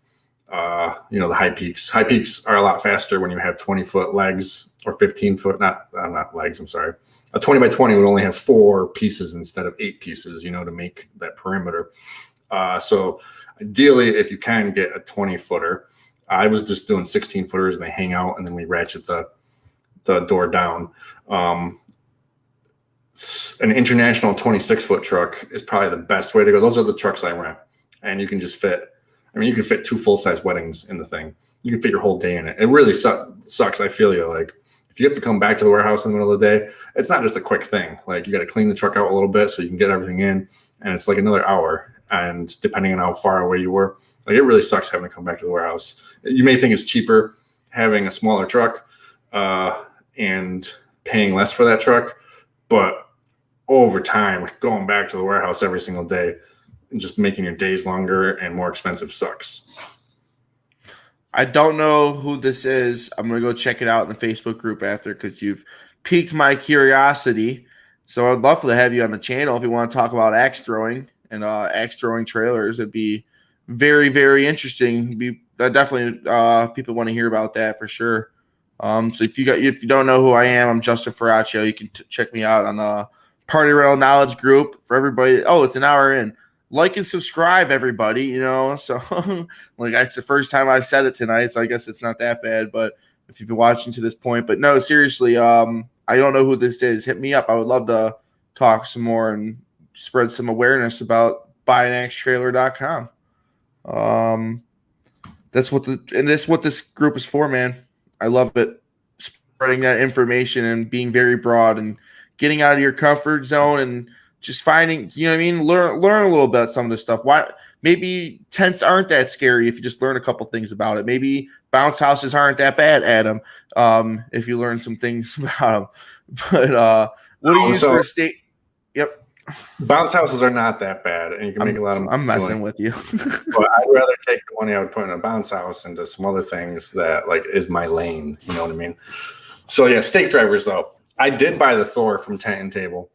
The high peaks. High peaks are a lot faster when you have 20-foot legs or 15-foot, not legs, I'm sorry. A 20 by 20 would only have 4 pieces instead of 8 pieces, to make that perimeter. So ideally, if you can get a 20-footer, I was just doing 16-footers and they hang out and then we ratchet the door down. An international 26-foot truck is probably the best way to go. Those are the trucks I rent. And you can just fit, you can fit 2 full-size weddings in the thing. You can fit your whole day in it. It really sucks. I feel you. Like, if you have to come back to the warehouse in the middle of the day, it's not just a quick thing. Like, you got to clean the truck out a little bit so you can get everything in. And it's like another hour. And depending on how far away you were, like, it really sucks having to come back to the warehouse. You may think it's cheaper having a smaller truck and paying less for that truck. But over time, going back to the warehouse every single day and just making your days longer and more expensive sucks. I don't know who this is. I'm going to go check it out in the Facebook group after because you've piqued my curiosity. So I'd love to have you on the channel if you want to talk about axe throwing and axe throwing trailers. It'd be very, very interesting. Definitely people want to hear about that for sure. So if you don't know who I am, I'm Justin Ferraccio. You can check me out on the Party Rental Knowledge group for everybody. Oh, it's an hour in. Like and subscribe, everybody. So like it's the first time I've said it tonight, so I guess it's not that bad. But if you've been watching to this point, but no, seriously, I don't know who this is. Hit me up. I would love to talk some more and spread some awareness about buyanaxetrailer.com. That's what this group is for, man. I love it. Spreading that information and being very broad and getting out of your comfort zone and just finding, learn a little bit some of this stuff. Why maybe tents aren't that scary if you just learn a couple things about it. Maybe bounce houses aren't that bad, Adam, if you learn some things about them. But what do you use for a state? Yep. Bounce houses are not that bad, and you can make a lot of money. I'm messing with you. But I'd rather take the money I would put in a bounce house into some other things that like is my lane. You know what I mean? So yeah, stake drivers though. I did buy the Thor from Tent and Table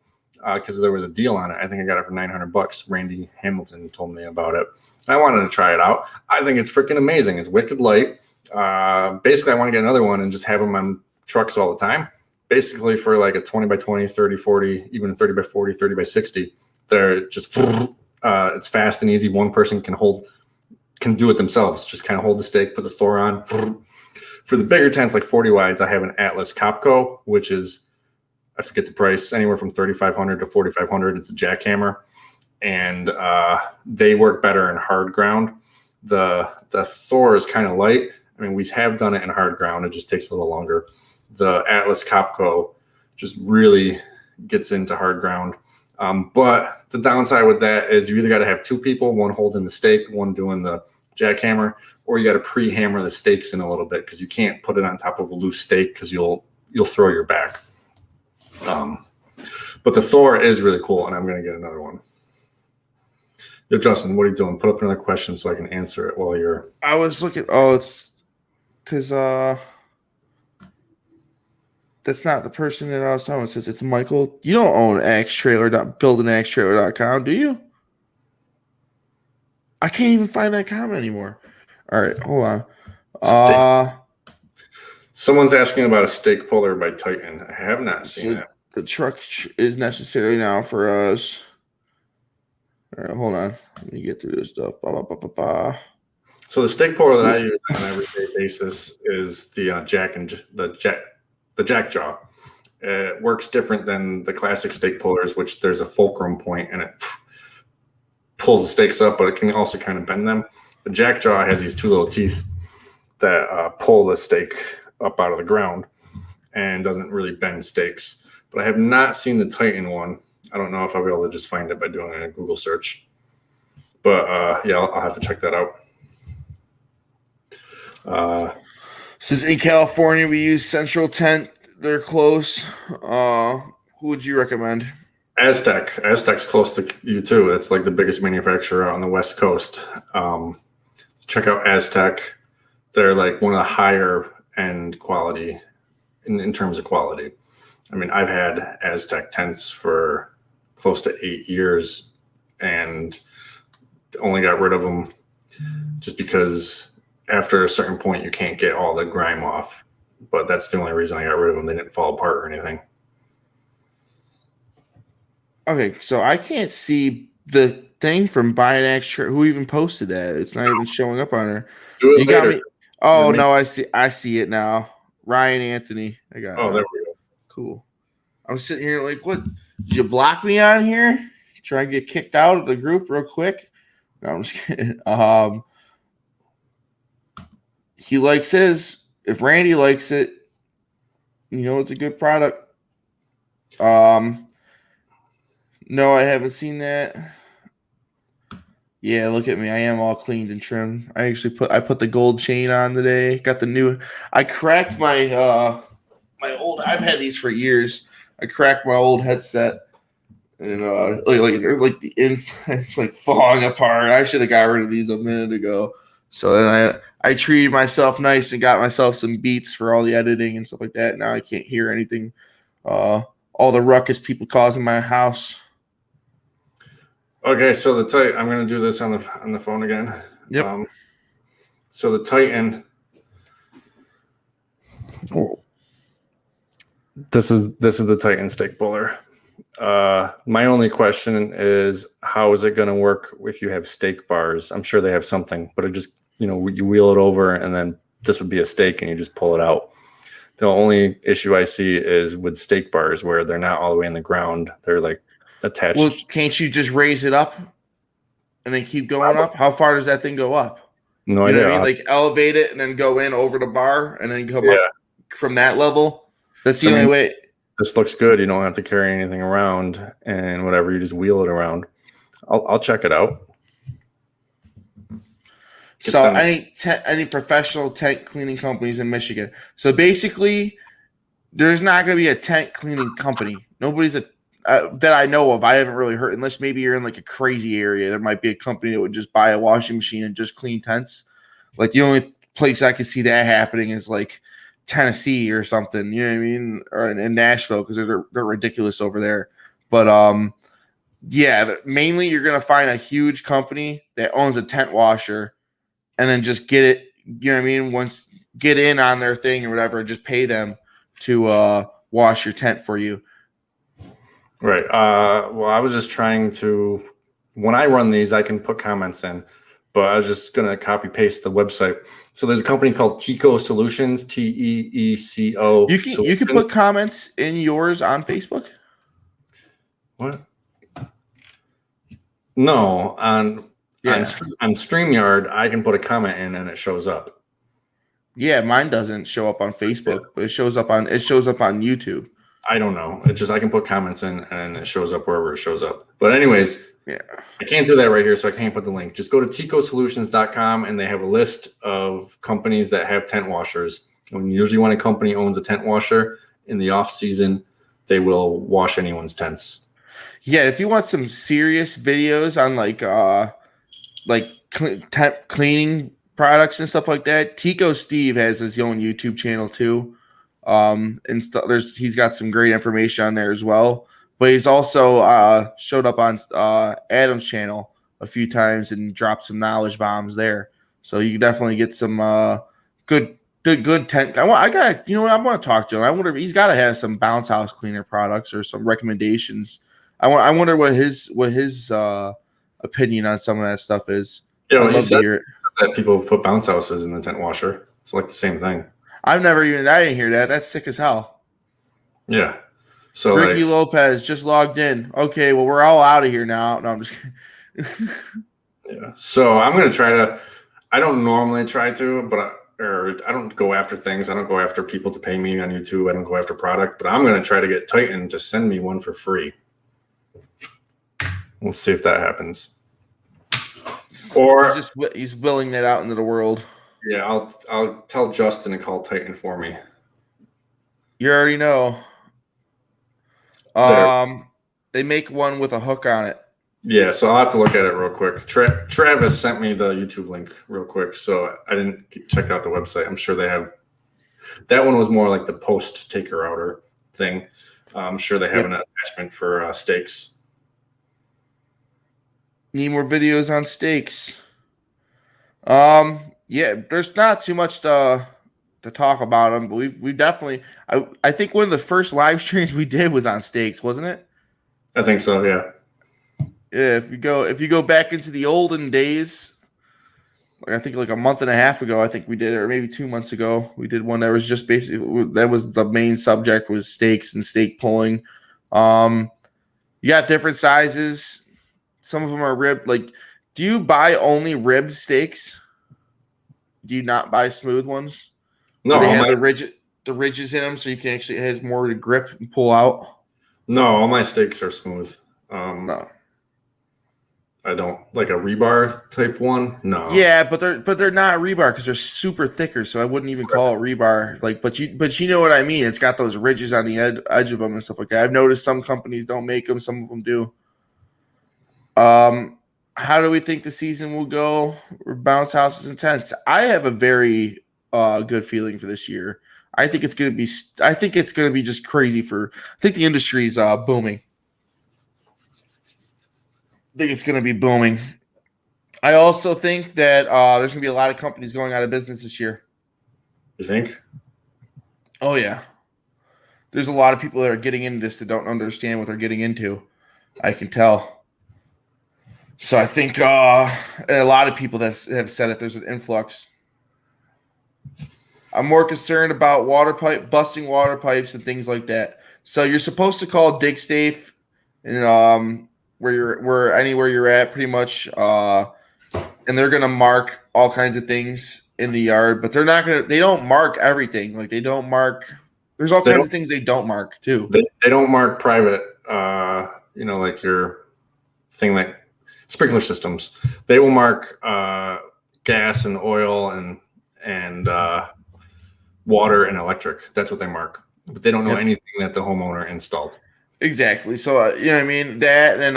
because there was a deal on it. I think I got it for $900. Randy Hamilton told me about it. I wanted to try it out. I think it's freaking amazing. It's wicked light. Basically, I want to get another one and just have them on trucks all the time. Basically, for like a 20 by 20, 30, 40, even a 30 by 40, 30 by 60, they're just it's fast and easy. One person can do it themselves. Just kind of hold the stake, put the Thor on. For the bigger tents, like 40 wides, I have an Atlas Copco, which is, I forget the price, anywhere from $3,500 to $4,500. It's a jackhammer, and they work better in hard ground. The Thor is kind of light. I mean, we have done it in hard ground. It just takes a little longer. The Atlas Copco just really gets into hard ground. But the downside with that is you either got to have 2 people, one holding the stake, one doing the jackhammer, or you got to pre-hammer the stakes in a little bit because you can't put it on top of a loose stake because you'll throw your back. But the Thor is really cool, and I'm going to get another one. Yo, Justin, what are you doing? Put up another question so I can answer it while you're... I was looking... Oh, it's... Because, that's not the person that I was talking about. It says it's Michael. You don't own buildanaxetrailer.com, do you? I can't even find that comment anymore. All right, hold on. Someone's asking about a stake puller by Titan. I have not seen it. the truck is necessary now for us. All right, hold on. Let me get through this stuff. So the steak puller that I use on an everyday basis is the jack jaw. It works different than the classic steak pullers, which there's a fulcrum point and it pulls the steaks up, but it can also kind of bend them. The jack jaw has these two little teeth that pull the steak up out of the ground and doesn't really bend steaks. But I have not seen the Titan one. I don't know if I'll be able to just find it by doing a Google search. But yeah, I'll have to check that out. Since in California we use Central Tent, they're close. Who would you recommend? Aztec. Aztec's close to you too. It's like the biggest manufacturer on the West Coast. Check out Aztec. They're like one of the higher end quality in terms of quality. I mean, I've had Aztec tents for close to 8 years and only got rid of them just because after a certain point you can't get all the grime off. But that's the only reason I got rid of them. They didn't fall apart or anything. Okay, so I can't see the thing from Bionax. Who even posted that? It's not even showing up on her. Do it You later. got me. Oh no, I see it now. Ryan Anthony. I got it. Oh, there we go. Cool. I'm sitting here like, what? Did you block me on here? Try and get kicked out of the group real quick? No, I'm just kidding. He likes his. If Randy likes it, you know it's a good product. No, I haven't seen that. Yeah, look at me. I am all cleaned and trimmed. I put the gold chain on today. Got the new. I cracked my my old. I've had these for years. I cracked my old headset, and like the inside's like falling apart. I should have got rid of these a minute ago. So then I treated myself nice and got myself some beats for all the editing and stuff like that. Now I can't hear anything. All the ruckus people cause in my house. Okay, so the Titan. I'm going to do this on the phone again. Yep. So the Titan. Oh. This is the Titan steak puller. My only question is, how is it going to work if you have steak bars? I'm sure they have something, but it just, you wheel it over and then this would be a steak and you just pull it out. The only issue I see is with steak bars where they're not all the way in the ground. They're like attached. Well, can't you just raise it up and then keep going up? How far does that thing go up? No idea. idea. What I mean? Like elevate it and then go in over the bar and then come up from that level. That's the only way. This looks good. You don't have to carry anything around and whatever. You just wheel it around. I'll check it out. So any professional tent cleaning companies in Michigan. So basically, there's not going to be a tent cleaning company. Nobody's that I know of. I haven't really heard, unless maybe you're in like a crazy area. There might be a company that would just buy a washing machine and just clean tents. Like the only place I could see that happening is like Tennessee or something. You know what I mean? Or in Nashville, because they're ridiculous over there. But yeah, mainly you're going to find a huge company that owns a tent washer. And then just get it, you know what I mean? Once get in on their thing or whatever, just pay them to wash your tent for you. Right. Well, I was just trying to, when I run these, I can put comments in, but I was just going to copy paste the website. So there's a company called Teeco Solutions, TEECO. You can put comments in yours on Facebook? What? No, on StreamYard, I can put a comment in and it shows up. Yeah, mine doesn't show up on Facebook, but it shows up on YouTube. I don't know. It's just I can put comments in and it shows up wherever it shows up. But anyways, yeah, I can't do that right here, so I can't put the link. Just go to teecosolutions.com and they have a list of companies that have tent washers. And usually when a company owns a tent washer in the off season, they will wash anyone's tents. Yeah, if you want some serious videos on tent cleaning products and stuff like that, Teeco Steve has his own YouTube channel too. And he's got some great information on there as well. But he's also showed up on Adam's channel a few times and dropped some knowledge bombs there. So you can definitely get some good good tent. I got, you know what? I want to talk to him. I wonder if he's got to have some bounce house cleaner products or some recommendations. I wonder what his opinion on some of that stuff is. Yeah, well, I'd love to hear it. That people put bounce houses in the tent washer. It's like the same thing. I didn't hear that. That's sick as hell. Yeah. So Ricky Lopez just logged in. Okay, well, we're all out of here now. No, I'm just kidding. Yeah. So I'm gonna try to. I don't normally try to, but I don't go after things. I don't go after people to pay me on YouTube. I don't go after product, but I'm gonna try to get Titan to send me one for free. We'll see if that happens. Or he's willing that out into the world. Yeah, I'll tell Justin to call Titan for me. You already know. They make one with a hook on it. Yeah, so I'll have to look at it real quick. Travis sent me the YouTube link real quick, so I didn't check out the website. I'm sure they have. That one was more like the post taker outer thing. I'm sure they have an attachment for steaks. Need more videos on steaks. Yeah, there's not too much to talk about them, but we definitely. I think one of the first live streams we did was on steaks, wasn't it? I think so. Yeah. Yeah. If you go back into the olden days, I think like a month and a half ago, I think we did it, or maybe 2 months ago, we did one that was just basically that was the main subject was steaks and steak pulling. You got different sizes. Some of them are ribbed. Like, do you buy only ribbed steaks? Do you not buy smooth ones? No, they have the ridges in them, so you can actually, it has more to grip and pull out. No, all my steaks are smooth. No, I don't like a rebar type one. No. Yeah, but they're not rebar because they're super thicker. So I wouldn't even call it rebar. Like, but you know what I mean. It's got those ridges on the edge of them and stuff like that. I've noticed some companies don't make them. Some of them do. How do we think the season will go? Bounce house is intense. I have a very good feeling for this year. I think it's going to be just crazy I think the industry's booming. I think it's going to be booming. I also think that there's going to be a lot of companies going out of business this year. You think? Oh, yeah. There's a lot of people that are getting into this that don't understand what they're getting into. I can tell. So I think a lot of people that have said it, there's an influx. I'm more concerned about busting water pipes and things like that. So you're supposed to call DigSafe and where anywhere you're at, pretty much, and they're gonna mark all kinds of things in the yard, but they don't mark everything. Like they don't mark. There's all kinds of things they don't mark too. They don't mark private. Like your thing like sprinkler systems. They will mark gas and oil and water and electric. That's what they mark, but they don't know anything that the homeowner installed. Exactly. So you know what I mean, that and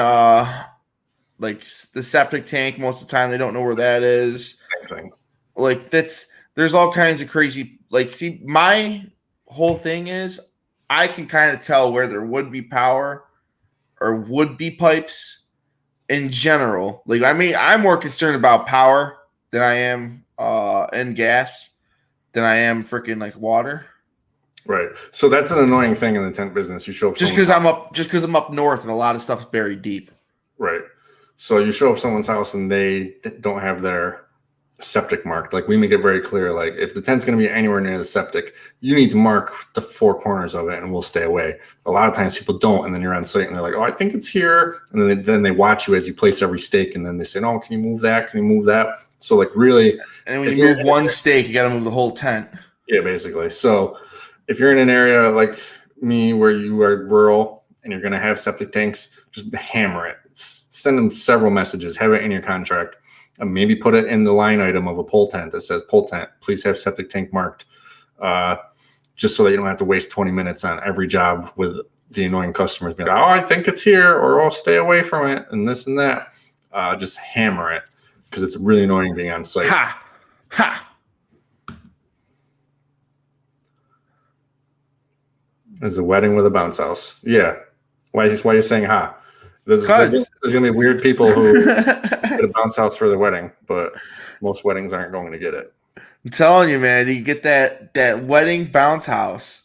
like the septic tank. Most of the time, they don't know where that is. Same thing. Like there's all kinds of crazy. Like, see, my whole thing is I can kind of tell where there would be power or would be pipes in general. Like, I mean, I'm more concerned about power than I am and gas than I am freaking like water. Right. So that's an annoying thing in the tent business. You show up just because I'm up north and a lot of stuff's buried deep. Right. So you show up someone's house and they don't have their septic marked. Like, we make it very clear, like, if the tent's going to be anywhere near the septic, you need to mark the four corners of it and we'll stay away. A lot of times people don't, and then you're on site and they're like, oh, I think it's here. And then they watch you as you place every stake, and then they say, no, can you move that? Can you move that? So, like, really. And when you move one stake, you got to move the whole tent. Yeah, basically. So if you're in an area like me where you are rural and you're going to have septic tanks, just hammer it. Send them several messages. Have it in your contract. And maybe put it in the line item of a pole tent that says, pole tent, please have septic tank marked. Just so that you don't have to waste 20 minutes on every job with the annoying customers being like, oh, I think it's here, or I'll stay away from it, and this and that. Just hammer it, because it's really annoying being on site. Ha! Ha! There's a wedding with a bounce house. Yeah. Why are you saying ha? There's going to be weird people who get a bounce house for their wedding, but most weddings aren't going to get it. I'm telling you, man, you get that wedding bounce house.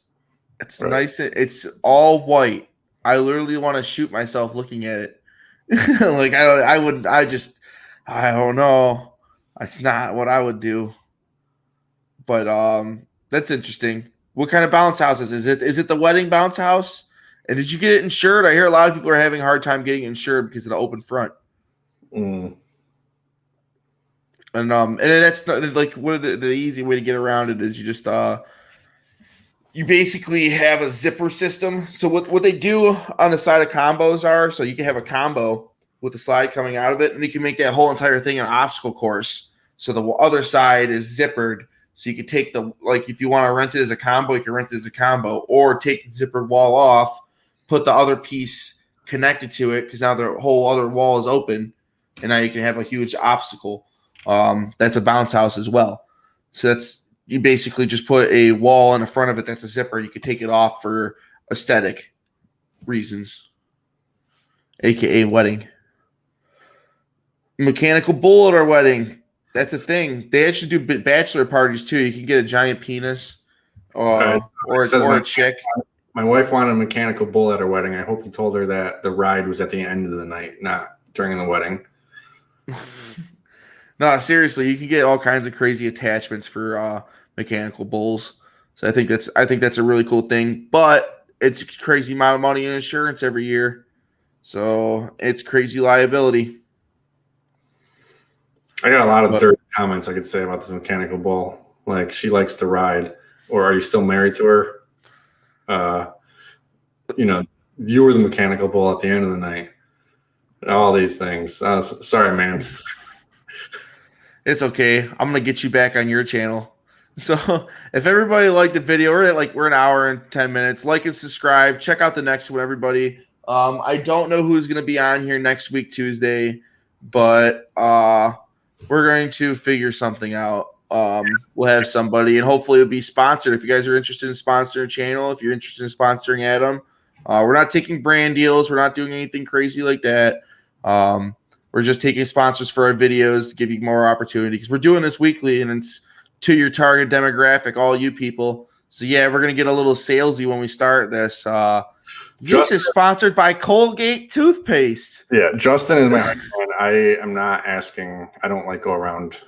It's Right. nice. It's all white. I literally want to shoot myself looking at it. Like I don't know. It's not what I would do. But that's interesting. What kind of bounce house is it? Is it the wedding bounce house? And did you get it insured? I hear a lot of people are having a hard time getting insured because of the open front. Mm. And then that's not, like what the easy way to get around it is you just you basically have a zipper system. So what they do on the side of combos are, so you can have a combo with the slide coming out of it, and you can make that whole entire thing an obstacle course. So the other side is zippered. So you can take like if you want to rent it as a combo, you can rent it as a combo, or take the zippered wall off, put the other piece connected to it because now the whole other wall is open, and now you can have a huge obstacle. That's a bounce house as well. So that's you basically just put a wall in the front of it that's a zipper. You could take it off for aesthetic reasons, aka wedding. Mechanical bull at our wedding. That's a thing. They actually do bachelor parties too. You can get a giant penis, or a chick. My wife wanted a mechanical bull at her wedding. I hope you told her that the ride was at the end of the night, not during the wedding. No, seriously, you can get all kinds of crazy attachments for mechanical bulls. So I think that's a really cool thing. But it's a crazy amount of money in insurance every year. So it's crazy liability. I got a lot of dirty comments I could say about this mechanical bull. Like she likes to ride, or are you still married to her? You were the mechanical bull at the end of the night. All these things. Sorry, man. It's okay. I'm gonna get you back on your channel. So if everybody liked the video, we're an hour and 10 minutes. Like and subscribe. Check out the next one, everybody. I don't know who's gonna be on here next week, Tuesday, but we're going to figure something out. We'll have somebody, and hopefully it'll be sponsored. If you guys are interested in sponsoring a channel, if you're interested in sponsoring Adam, we're not taking brand deals. We're not doing anything crazy like that. We're just taking sponsors for our videos to give you more opportunity because we're doing this weekly, and it's to your target demographic, all you people. So yeah, we're gonna get a little salesy when we start this. This is sponsored by Colgate toothpaste. Yeah, Justin is my friend. I am not asking. I don't like go around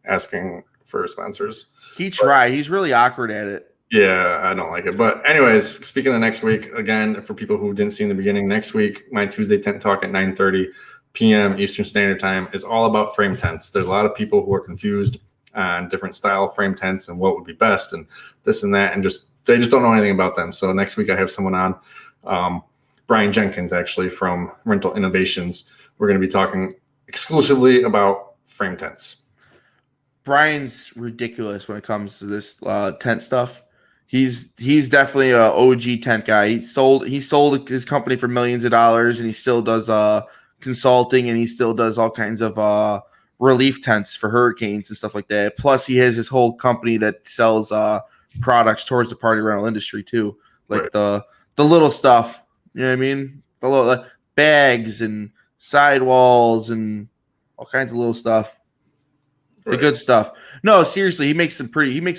asking for sponsors. He tried. He's really awkward at it. Yeah, I don't like it. But anyways, speaking of next week, again, for people who didn't see in the beginning, next week, my Tuesday tent talk at 9:30 p.m. Eastern Standard Time is all about frame tents. There's a lot of people who are confused on different style frame tents and what would be best and this and that, and they just don't know anything about them. So next week I have someone on, Brian Jenkins, actually from Rental Innovations. We're going to be talking exclusively about frame tents. Brian's ridiculous when it comes to this tent stuff. He's definitely a OG tent guy. He sold his company for millions of dollars, and he still does consulting, and he still does all kinds of relief tents for hurricanes and stuff like that. Plus, he has his whole company that sells products towards the party rental industry too, like right. the little stuff. You know what I mean? The little bags and sidewalls and all kinds of little stuff. Right. The good stuff. No, seriously, he makes a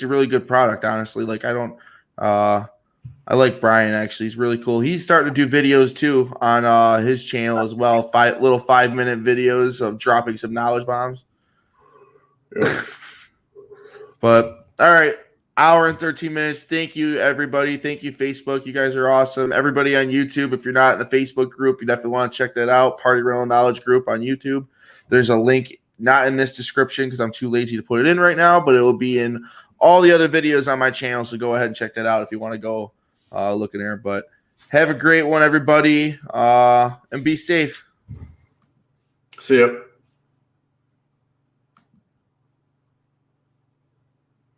really good product, honestly. Like I like Brian, actually. He's really cool. He's starting to do videos too on his channel as well. 5-minute videos of dropping some knowledge bombs. Yeah. But all right, hour and 13 minutes. Thank you, everybody. Thank you, Facebook. You guys are awesome. Everybody on YouTube, if you're not in the Facebook group, you definitely want to check that out. Party Rental Knowledge Group on YouTube. There's a link not in this description because I'm too lazy to put it in right now, but it will be in all the other videos on my channel. So go ahead and check that out if you want to go look in there. But have a great one, everybody, and be safe. See ya.